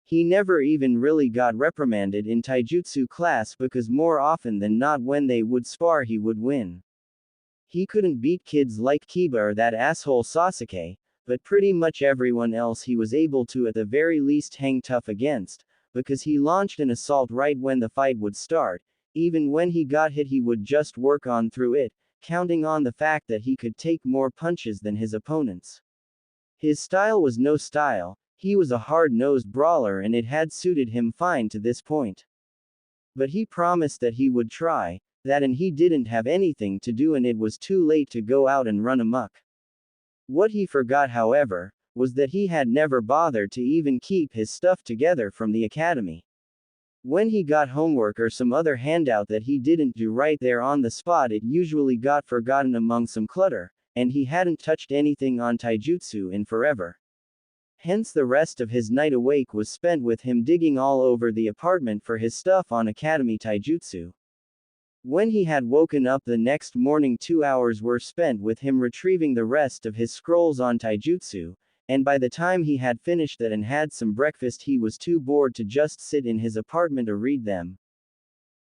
He never even really got reprimanded in taijutsu class because more often than not when they would spar he would win. He couldn't beat kids like Kiba or that asshole Sasuke, but pretty much everyone else he was able to at the very least hang tough against, because he launched an assault right when the fight would start. Even when he got hit he would just work on through it, counting on the fact that he could take more punches than his opponents. His style was no style, he was a hard-nosed brawler and it had suited him fine to this point. But he promised that he would try, that, and he didn't have anything to do and it was too late to go out and run amok. What he forgot, however, was that he had never bothered to even keep his stuff together from the academy. When he got homework or some other handout that he didn't do right there on the spot, it usually got forgotten among some clutter, and he hadn't touched anything on taijutsu in forever. Hence the rest of his night awake was spent with him digging all over the apartment for his stuff on academy taijutsu. When he had woken up the next morning, 2 hours were spent with him retrieving the rest of his scrolls on taijutsu, and by the time he had finished that and had some breakfast he was too bored to just sit in his apartment or read them.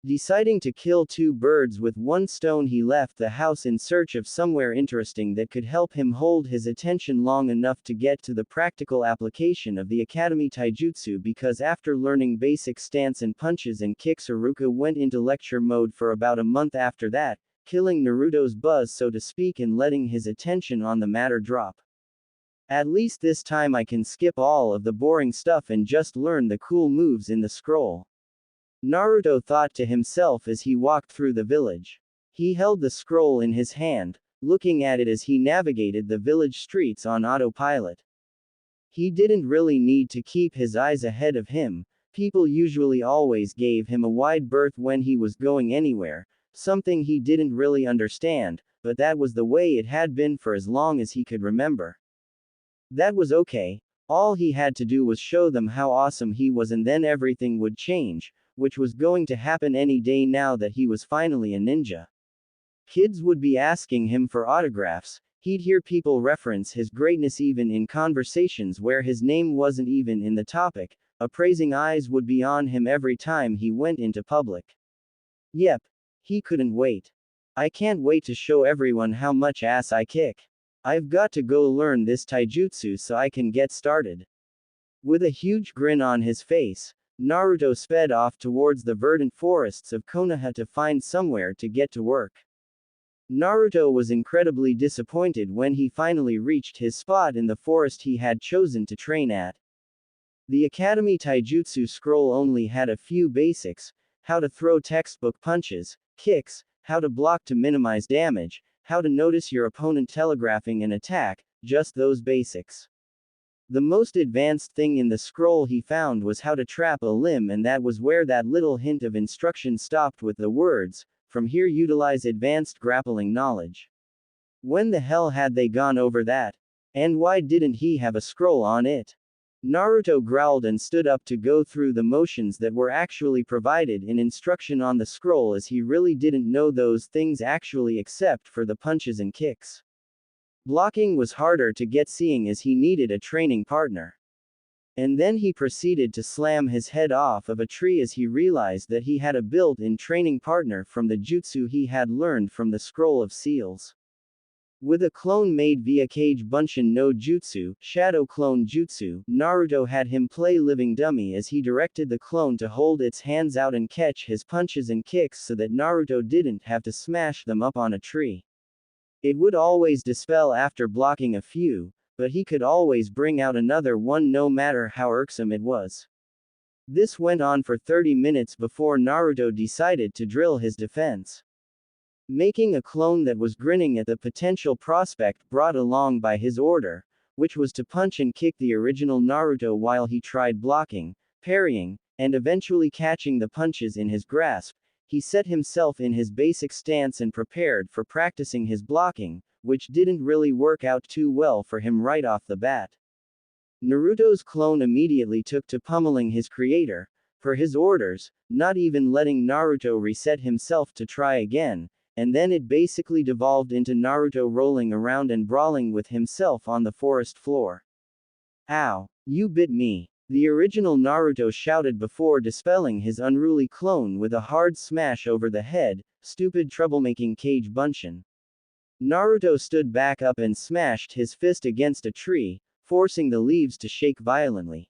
Deciding to kill 2 birds with 1 stone, he left the house in search of somewhere interesting that could help him hold his attention long enough to get to the practical application of the academy taijutsu, because after learning basic stance and punches and kicks, Iruka went into lecture mode for about a month after that, killing Naruto's buzz so to speak and letting his attention on the matter drop. At least this time I can skip all of the boring stuff and just learn the cool moves in the scroll. Naruto thought to himself as he walked through the village. He held the scroll in his hand, looking at it as he navigated the village streets on autopilot. He didn't really need to keep his eyes ahead of him. People usually always gave him a wide berth when he was going anywhere, something he didn't really understand, but that was the way it had been for as long as he could remember. That was okay. All he had to do was show them how awesome he was and then everything would change, which was going to happen any day now that he was finally a ninja. Kids would be asking him for autographs. He'd hear people reference his greatness even in conversations where his name wasn't even in the topic. Appraising eyes would be on him every time he went into public. Yep. He couldn't wait. I can't wait to show everyone how much ass I kick. I've got to go learn this taijutsu so I can get started. With a huge grin on his face, Naruto sped off towards the verdant forests of Konoha to find somewhere to get to work. Naruto was incredibly disappointed when he finally reached his spot in the forest he had chosen to train at. The Academy Taijutsu scroll only had a few basics: how to throw textbook punches, kicks, how to block to minimize damage, how to notice your opponent telegraphing an attack, just those basics. The most advanced thing in the scroll he found was how to trap a limb, and that was where that little hint of instruction stopped with the words, "From here utilize advanced grappling knowledge." When the hell had they gone over that? And why didn't he have a scroll on it? Naruto growled and stood up to go through the motions that were actually provided in instruction on the scroll, as he really didn't know those things actually except for the punches and kicks. Blocking was harder to get, seeing as he needed a training partner. And then he proceeded to slam his head off of a tree as he realized that he had a built-in training partner from the jutsu he had learned from the Scroll of Seals. With a clone made via Kage Bunshin no Jutsu, Shadow Clone Jutsu, Naruto had him play living dummy as he directed the clone to hold its hands out and catch his punches and kicks so that Naruto didn't have to smash them up on a tree. It would always dispel after blocking a few, but he could always bring out another one no matter how irksome it was. This went on for 30 minutes before Naruto decided to drill his defense. Making a clone that was grinning at the potential prospect brought along by his order, which was to punch and kick the original Naruto while he tried blocking, parrying, and eventually catching the punches in his grasp, he set himself in his basic stance and prepared for practicing his blocking, which didn't really work out too well for him right off the bat. Naruto's clone immediately took to pummeling his creator, per his orders, not even letting Naruto reset himself to try again, and then it basically devolved into Naruto rolling around and brawling with himself on the forest floor. "Ow! You bit me!" the original Naruto shouted before dispelling his unruly clone with a hard smash over the head. "Stupid troublemaking Kage Bunshin." Naruto stood back up and smashed his fist against a tree, forcing the leaves to shake violently.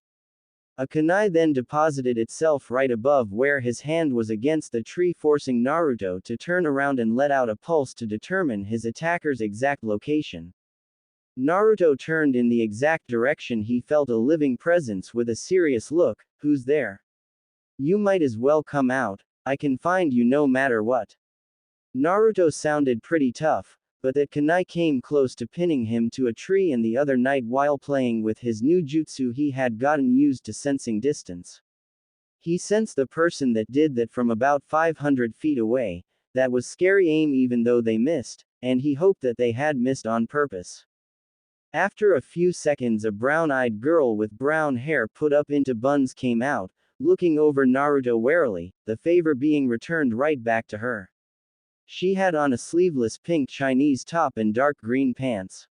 A kunai then deposited itself right above where his hand was against the tree, forcing Naruto to turn around and let out a pulse to determine his attacker's exact location. Naruto turned in the exact direction he felt a living presence with a serious look. "Who's there? You might as well come out. I can find you no matter what." Naruto sounded pretty tough, but that kunai came close to pinning him to a tree and the other night while playing with his new jutsu he had gotten used to sensing distance. He sensed the person that did that from about 500 feet away. That was scary aim even though they missed, and he hoped that they had missed on purpose. After a few seconds, a brown-eyed girl with brown hair put up into buns came out, looking over Naruto warily, the favor being returned right back to her. She had on a sleeveless pink Chinese top and dark green pants.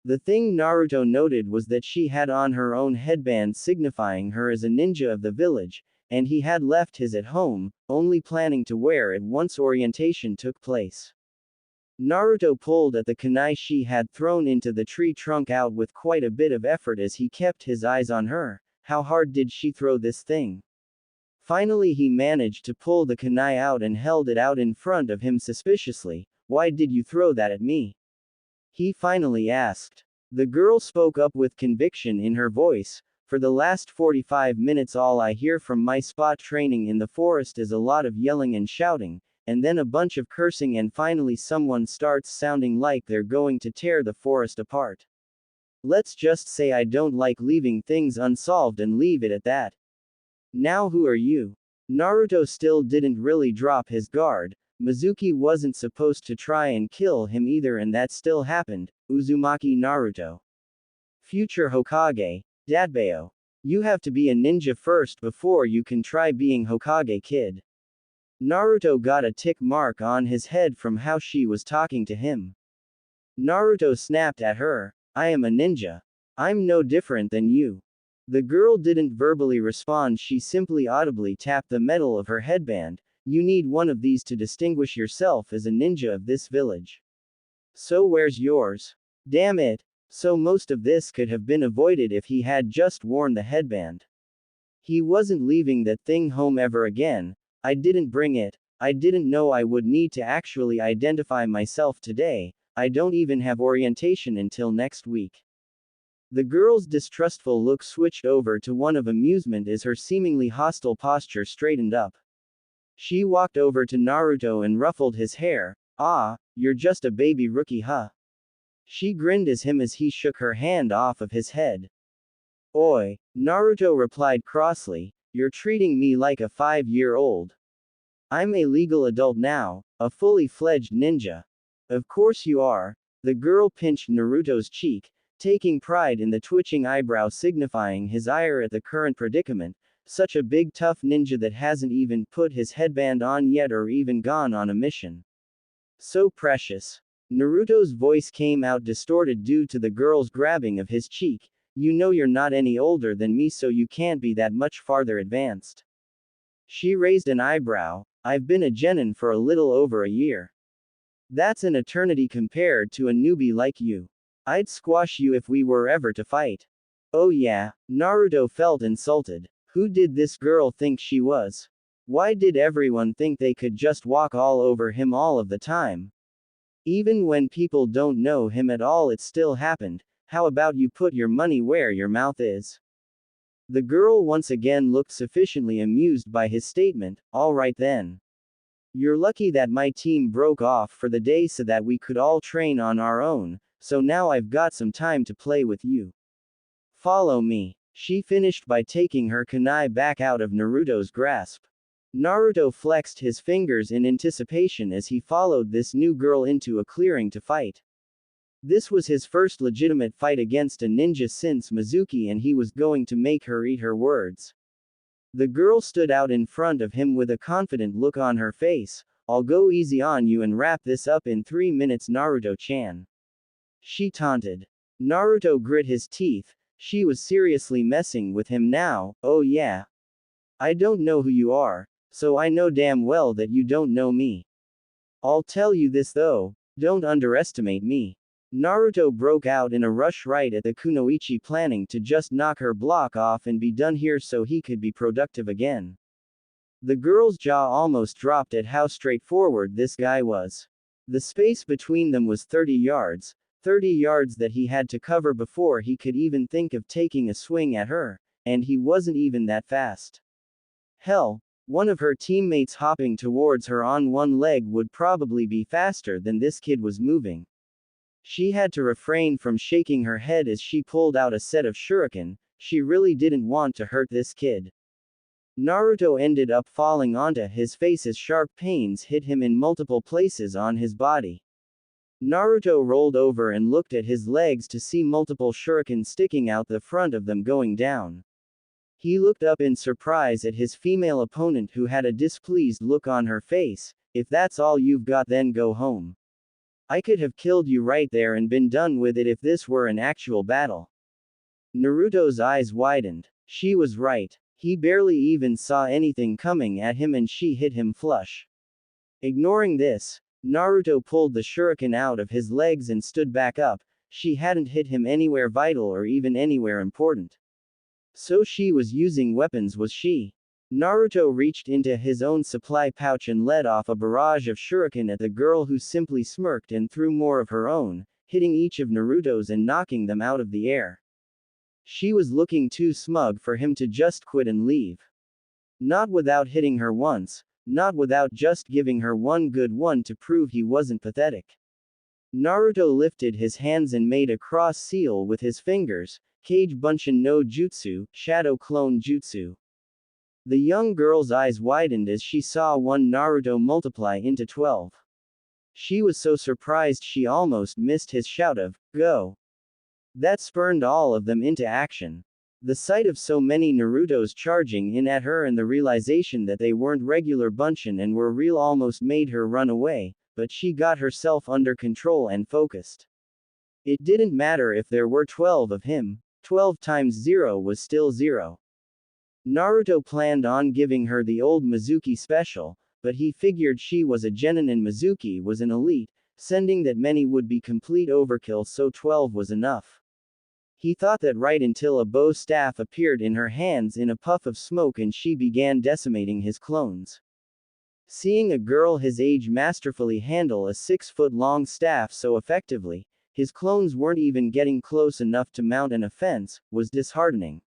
The thing Naruto noted was that she had on her own headband signifying her as a ninja of the village, and he had left his at home, only planning to wear it once orientation took place. Naruto pulled at the kunai she had thrown into the tree trunk out with quite a bit of effort as he kept his eyes on her. How hard did she throw this thing? Finally he managed to pull the kunai out and held it out in front of him suspiciously. "Why did you throw that at me?" he finally asked. The girl spoke up with conviction in her voice. "For the last 45 minutes all I hear from my spot training in the forest is a lot of yelling and shouting, and then a bunch of cursing, and finally someone starts sounding like they're going to tear the forest apart. Let's just say I don't like leaving things unsolved and leave it at that. Now who are you?" Naruto still didn't really drop his guard. Mizuki wasn't supposed to try and kill him either, and that still happened. "Uzumaki Naruto. Future Hokage. Datbeo. You have to be a ninja first before you can try being Hokage, kid." Naruto got a tick mark on his head from how she was talking to him. Naruto snapped at her. I am a ninja. I'm no different than you. The girl didn't verbally respond, she simply audibly tapped the metal of her headband. You need one of these to distinguish yourself as a ninja of this village. So where's yours? Damn it. So most of this could have been avoided if he had just worn the headband. He wasn't leaving that thing home ever again. I didn't bring it. I didn't know I would need to actually identify myself today. I don't even have orientation until next week. The girl's distrustful look switched over to one of amusement as her seemingly hostile posture straightened up. She walked over to Naruto and ruffled his hair. Ah, you're just a baby rookie, huh? She grinned at him as he shook her hand off of his head. Oi, Naruto replied crossly, you're treating me like a 5-year-old. I'm a legal adult now, a fully fledged ninja. Of course you are. The girl pinched Naruto's cheek, taking pride in the twitching eyebrow signifying his ire at the current predicament. Such a big tough ninja that hasn't even put his headband on yet or even gone on a mission. So precious. Naruto's voice came out distorted due to the girl's grabbing of his cheek. You know you're not any older than me, so you can't be that much farther advanced. She raised an eyebrow. I've been a genin for a little over a year. That's an eternity compared to a newbie like you. I'd squash you if we were ever to fight. Oh yeah, Naruto felt insulted. Who did this girl think she was? Why did everyone think they could just walk all over him all of the time? Even when people don't know him at all, it still happened. How about you put your money where your mouth is? The girl once again looked sufficiently amused by his statement. All right then. You're lucky that my team broke off for the day so that we could all train on our own, so now I've got some time to play with you. Follow me. She finished by taking her kunai back out of Naruto's grasp. Naruto flexed his fingers in anticipation as he followed this new girl into a clearing to fight. This was his first legitimate fight against a ninja since Mizuki, and he was going to make her eat her words. The girl stood out in front of him with a confident look on her face. I'll go easy on you and wrap this up in 3 minutes, Naruto-chan. She taunted. Naruto grit his teeth. She was seriously messing with him now. Oh yeah. I don't know who you are, so I know damn well that you don't know me. I'll tell you this though, don't underestimate me. Naruto broke out in a rush right at the kunoichi, planning to just knock her block off and be done here so he could be productive again. The girl's jaw almost dropped at how straightforward this guy was. The space between them was 30 yards. 30 yards that he had to cover before he could even think of taking a swing at her, and he wasn't even that fast. Hell, one of her teammates hopping towards her on one leg would probably be faster than this kid was moving. She had to refrain from shaking her head as she pulled out a set of shuriken. She really didn't want to hurt this kid. Naruto ended up falling onto his face as sharp pains hit him in multiple places on his body. Naruto rolled over and looked at his legs to see multiple shuriken sticking out the front of them going down. He looked up in surprise at his female opponent, who had a displeased look on her face. If that's all you've got, then go home. I could have killed you right there and been done with it if this were an actual battle. Naruto's eyes widened. She was right. He barely even saw anything coming at him and she hit him flush. Ignoring this, Naruto pulled the shuriken out of his legs and stood back up. She hadn't hit him anywhere vital or even anywhere important. So she was using weapons, was she? Naruto reached into his own supply pouch and let off a barrage of shuriken at the girl, who simply smirked and threw more of her own, hitting each of Naruto's and knocking them out of the air. She was looking too smug for him to just quit and leave. Not without hitting her once, not without just giving her one good one to prove he wasn't pathetic. Naruto lifted his hands and made a cross seal with his fingers. Kage Bunshin no Jutsu, Shadow Clone Jutsu. The young girl's eyes widened as she saw one Naruto multiply into 12. She was so surprised she almost missed his shout of, "Go!" That spurned all of them into action. The sight of so many Narutos charging in at her and the realization that they weren't regular Bunshin and were real almost made her run away, but she got herself under control and focused. It didn't matter if there were 12 of him, 12 times 0 was still 0. Naruto planned on giving her the old Mizuki special, but he figured she was a genin and Mizuki was an elite, sending that many would be complete overkill, so 12 was enough. He thought that right until a bow staff appeared in her hands in a puff of smoke and she began decimating his clones. Seeing a girl his age masterfully handle a 6-foot-long staff so effectively, his clones weren't even getting close enough to mount an offense, was disheartening.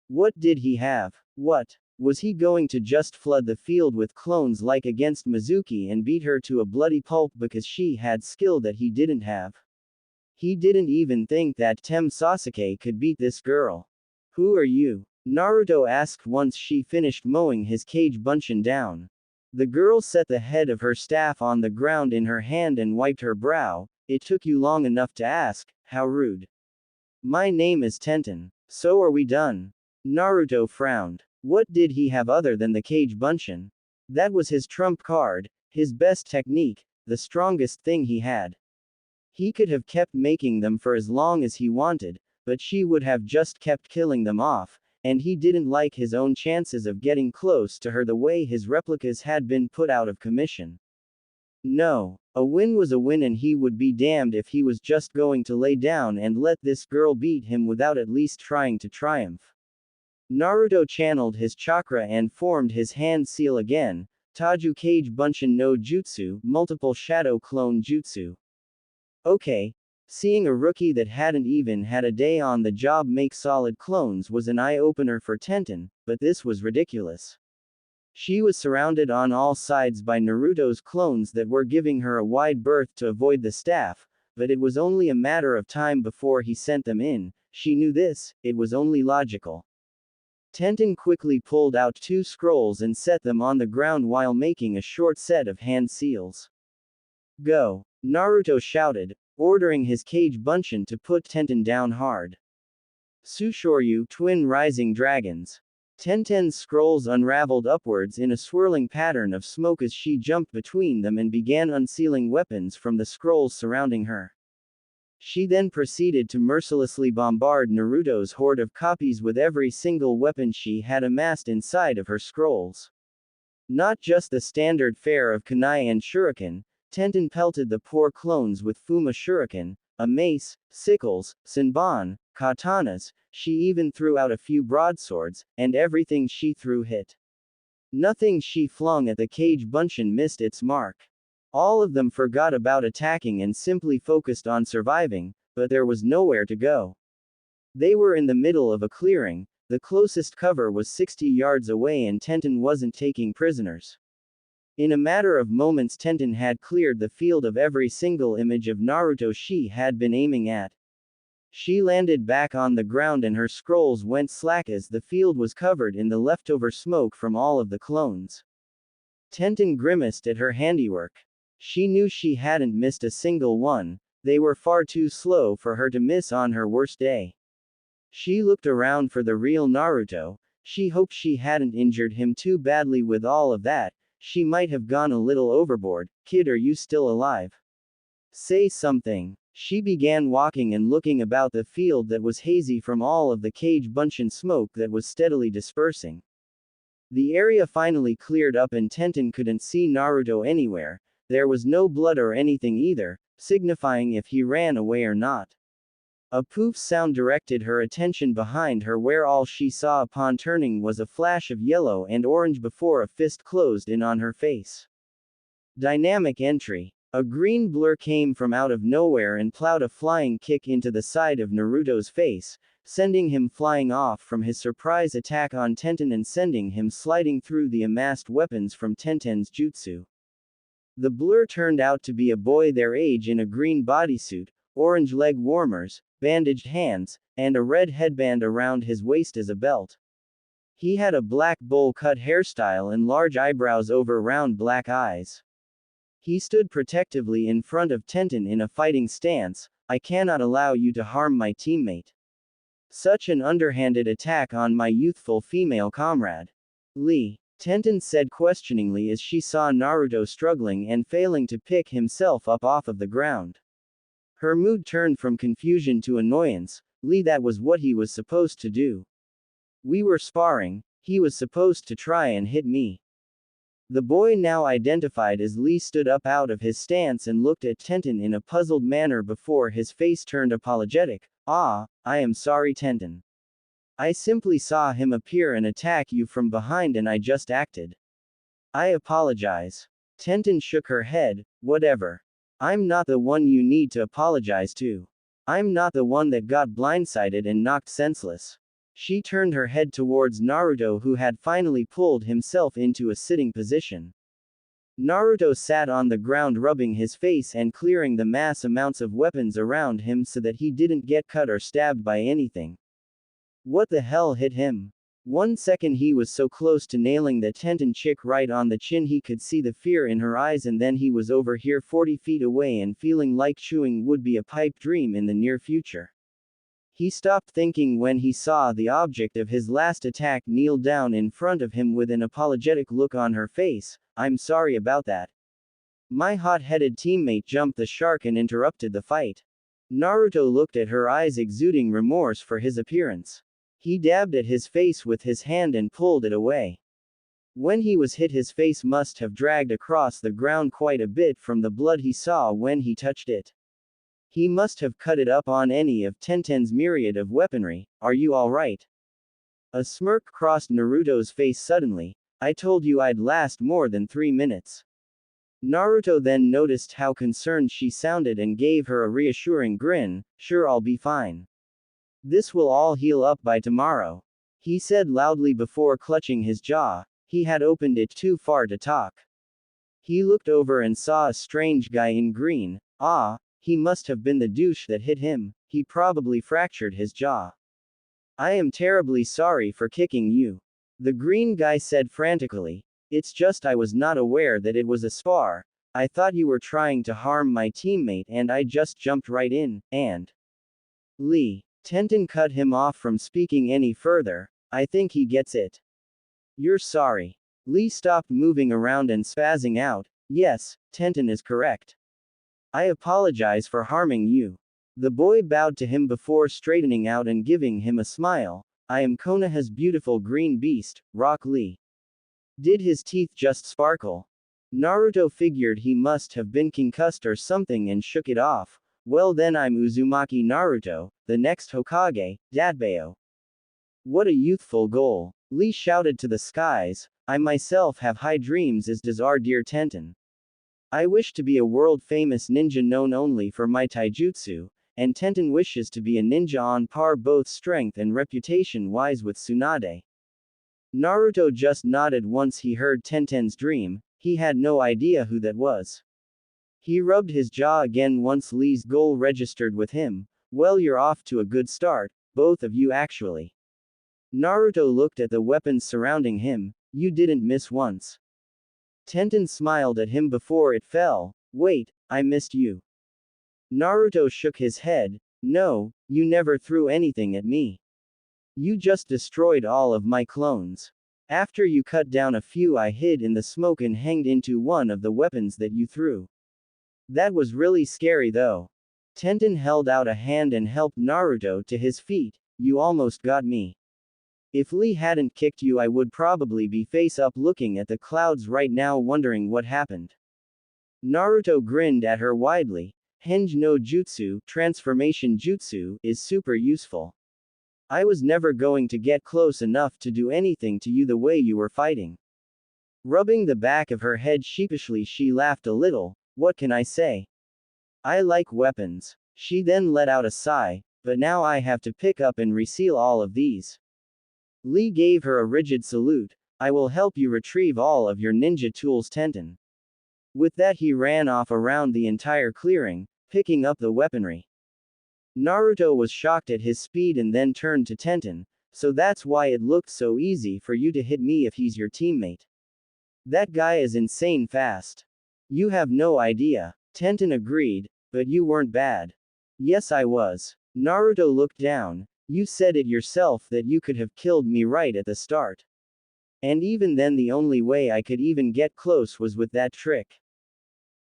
What did he have? What? Was he going to just flood the field with clones like against Mizuki and beat her to a bloody pulp because she had skill that he didn't have? He didn't even think that Tem Sasuke could beat this girl. Who are you? Naruto asked once she finished mowing his Kage Bunshin down. The girl set the head of her staff on the ground in her hand and wiped her brow. It took you long enough to ask, how rude. My name is Tenten. So are we done? Naruto frowned. What did he have other than the Kage Bunshin? That was his trump card, his best technique, the strongest thing he had. He could have kept making them for as long as he wanted, but she would have just kept killing them off, and he didn't like his own chances of getting close to her the way his replicas had been put out of commission. No, a win was a win and he would be damned if he was just going to lay down and let this girl beat him without at least trying to triumph. Naruto channeled his chakra and formed his hand seal again, Taju Kage Bunshin no Jutsu, multiple shadow clone jutsu. Okay. Seeing a rookie that hadn't even had a day on the job make solid clones was an eye-opener for Tenten, but this was ridiculous. She was surrounded on all sides by Naruto's clones that were giving her a wide berth to avoid the staff, but it was only a matter of time before he sent them in. She knew this, it was only logical. Tenten quickly pulled out 2 scrolls and set them on the ground while making a short set of hand seals. Go! Naruto shouted, ordering his Kage Bunshin to put Tenten down hard. Sushoryu, twin rising dragons. Tenten's scrolls unraveled upwards in a swirling pattern of smoke as she jumped between them and began unsealing weapons from the scrolls surrounding her. She then proceeded to mercilessly bombard Naruto's horde of copies with every single weapon she had amassed inside of her scrolls. Not just the standard fare of kunai and shuriken, Tenten pelted the poor clones with Fuma shuriken, a mace, sickles, senbon, katanas. She even threw out a few broadswords, and everything she threw hit. Nothing she flung at the Kage Bunshin missed its mark. All of them forgot about attacking and simply focused on surviving, but there was nowhere to go. They were in the middle of a clearing, the closest cover was 60 yards away and Tenten wasn't taking prisoners. In a matter of moments Tenten had cleared the field of every single image of Naruto she had been aiming at. She landed back on the ground and her scrolls went slack as the field was covered in the leftover smoke from all of the clones. Tenten grimaced at her handiwork. She knew she hadn't missed a single one, they were far too slow for her to miss on her worst day. She looked around for the real Naruto, she hoped she hadn't injured him too badly with all of that, she might have gone a little overboard. Kid, are you still alive? Say something. She began walking and looking about the field that was hazy from all of the Kage Bunshin smoke that was steadily dispersing. The area finally cleared up and Tenten couldn't see Naruto anywhere, there was no blood or anything either, signifying if he ran away or not. A poof sound directed her attention behind her where all she saw upon turning was a flash of yellow and orange before a fist closed in on her face. Dynamic entry. A green blur came from out of nowhere and plowed a flying kick into the side of Naruto's face, sending him flying off from his surprise attack on Tenten and sending him sliding through the amassed weapons from Tenten's jutsu. The blur turned out to be a boy their age in a green bodysuit, orange leg warmers, bandaged hands, and a red headband around his waist as a belt. He had a black bowl-cut hairstyle and large eyebrows over round black eyes. He stood protectively in front of Tenten in a fighting stance. I cannot allow you to harm my teammate. Such an underhanded attack on my youthful female comrade. Lee. Tenten said questioningly as she saw Naruto struggling and failing to pick himself up off of the ground. Her mood turned from confusion to annoyance. Lee, that was what he was supposed to do. We were sparring, he was supposed to try and hit me. The boy now identified as Lee stood up out of his stance and looked at Tenten in a puzzled manner before his face turned apologetic. I am sorry, Tenten. I simply saw him appear and attack you from behind and I just acted. I apologize. Tenten shook her head. Whatever. I'm not the one you need to apologize to. I'm not the one that got blindsided and knocked senseless. She turned her head towards Naruto, who had finally pulled himself into a sitting position. Naruto sat on the ground, rubbing his face and clearing the mass amounts of weapons around him so that he didn't get cut or stabbed by anything. What the hell hit him? 1 second he was so close to nailing the Tenten chick right on the chin he could see the fear in her eyes, and then he was over here 40 feet away and feeling like chewing would be a pipe dream in the near future. He stopped thinking when he saw the object of his last attack kneel down in front of him with an apologetic look on her face. I'm sorry about that. My hot-headed teammate jumped the shark and interrupted the fight. Naruto looked at her, eyes exuding remorse for his appearance. He dabbed at his face with his hand and pulled it away. When he was hit, his face must have dragged across the ground quite a bit from the blood he saw when he touched it. He must have cut it up on any of Tenten's myriad of weaponry. Are you alright? A smirk crossed Naruto's face suddenly. I told you I'd last more than 3 minutes. Naruto then noticed how concerned she sounded and gave her a reassuring grin. Sure, I'll be fine. This will all heal up by tomorrow, he said loudly before clutching his jaw. He had opened it too far to talk. He looked over and saw a strange guy in green. He must have been the douche that hit him. He probably fractured his jaw. I am terribly sorry for kicking you, the green guy said frantically. It's just I was not aware that it was a spar. I thought you were trying to harm my teammate and I just jumped right in, and... Lee. Tenten cut him off from speaking any further. I think he gets it. You're sorry. Lee stopped moving around and spazzing out. Yes, Tenten is correct. I apologize for harming you. The boy bowed to him before straightening out and giving him a smile. I am Konoha's beautiful green beast, Rock Lee. Did his teeth just sparkle? Naruto figured he must have been concussed or something and shook it off. Well then, I'm Uzumaki Naruto, the next Hokage, Datbeo. What a youthful goal. Lee shouted to the skies. I myself have high dreams, as does our dear Tenten. I wish to be a world-famous ninja known only for my taijutsu, and Tenten wishes to be a ninja on par both strength and reputation-wise with Tsunade. Naruto just nodded once he heard Tenten's dream. He had no idea who that was. He rubbed his jaw again once Lee's goal registered with him. Well, you're off to a good start, both of you actually. Naruto looked at the weapons surrounding him. You didn't miss once. Tenten smiled at him before it fell. Wait, I missed you. Naruto shook his head. No, you never threw anything at me. You just destroyed all of my clones. After you cut down a few, I hid in the smoke and hanged into one of the weapons that you threw. That was really scary though. Tenten held out a hand and helped Naruto to his feet. You almost got me. If Lee hadn't kicked you, I would probably be face up looking at the clouds right now wondering what happened. Naruto grinned at her widely. Henge no Jutsu, transformation jutsu, is super useful. I was never going to get close enough to do anything to you the way you were fighting. Rubbing the back of her head sheepishly, she laughed a little. What can I say? I like weapons. She then let out a sigh. But now I have to pick up and reseal all of these. Lee gave her a rigid salute. I will help you retrieve all of your ninja tools, Tenten. With that, he ran off around the entire clearing, picking up the weaponry. Naruto was shocked at his speed and then turned to Tenten. So that's why it looked so easy for you to hit me if he's your teammate. That guy is insane fast. You have no idea. Tenten agreed, but you weren't bad. Yes, I was. Naruto looked down. You said it yourself that you could have killed me right at the start. And even then, the only way I could even get close was with that trick.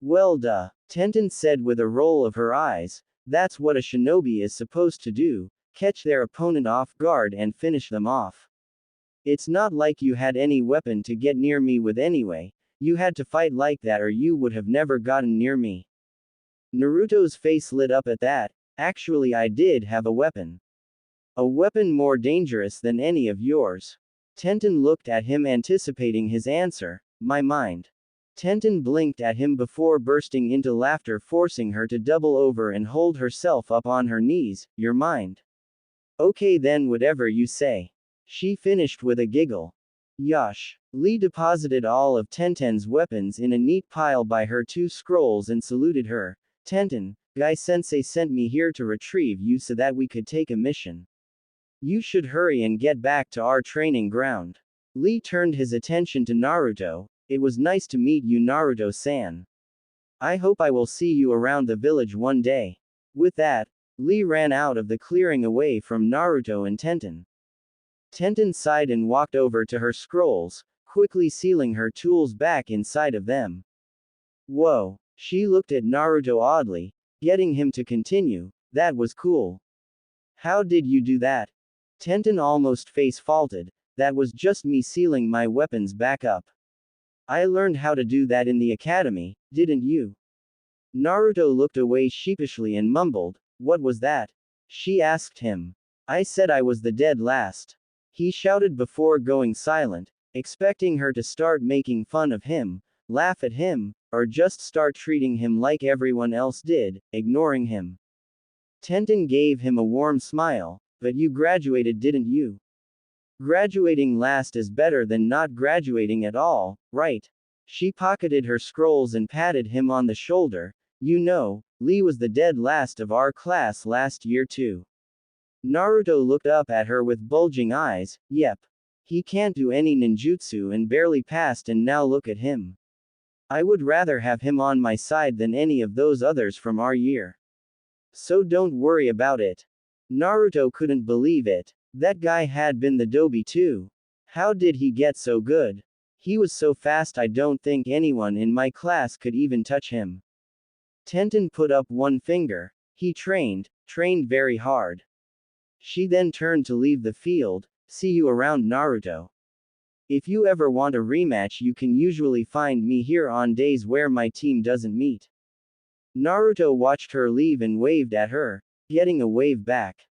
Well, duh, Tenten said with a roll of her eyes. That's what a shinobi is supposed to do, catch their opponent off guard and finish them off. It's not like you had any weapon to get near me with anyway, you had to fight like that or you would have never gotten near me. Naruto's face lit up at that. Actually, I did have a weapon. A weapon more dangerous than any of yours. Tenten looked at him anticipating his answer. My mind. Tenten blinked at him before bursting into laughter, forcing her to double over and hold herself up on her knees. Your mind. Okay then, whatever you say. She finished with a giggle. Yosh. Lee deposited all of Tenten's weapons in a neat pile by her two scrolls and saluted her. Tenten, Guy-sensei sent me here to retrieve you so that we could take a mission. You should hurry and get back to our training ground. Lee turned his attention to Naruto. It was nice to meet you, Naruto-san. I hope I will see you around the village one day. With that, Lee ran out of the clearing away from Naruto and Tenten. Tenten sighed and walked over to her scrolls, quickly sealing her tools back inside of them. Whoa. She looked at Naruto oddly, getting him to continue. That was cool. How did you do that? Tenten almost face-faulted. That was just me sealing my weapons back up. I learned how to do that in the academy, didn't you? Naruto looked away sheepishly and mumbled, what was that? She asked him. I said I was the dead last. He shouted before going silent, expecting her to start making fun of him, laugh at him, or just start treating him like everyone else did, ignoring him. Tenten gave him a warm smile. But you graduated, didn't you? Graduating last is better than not graduating at all, right? She pocketed her scrolls and patted him on the shoulder. You know, Lee was the dead last of our class last year too. Naruto looked up at her with bulging eyes. Yep. He can't do any ninjutsu and barely passed, and now look at him. I would rather have him on my side than any of those others from our year. So don't worry about it. Naruto couldn't believe it. That guy had been the dobi too. How did he get so good? He was so fast, I don't think anyone in my class could even touch him. Tenten put up one finger. He trained very hard. She then turned to leave the field. See you around, Naruto. If you ever want a rematch, you can usually find me here on days where my team doesn't meet. Naruto watched her leave and waved at her, getting a wave back.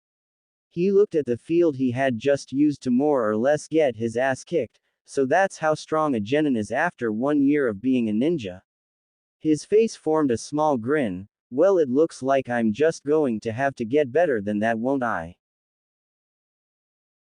He looked at the field he had just used to more or less get his ass kicked, so that's how strong a genin is after 1 year of being a ninja. His face formed a small grin. Well, it looks like I'm just going to have to get better than that, won't I?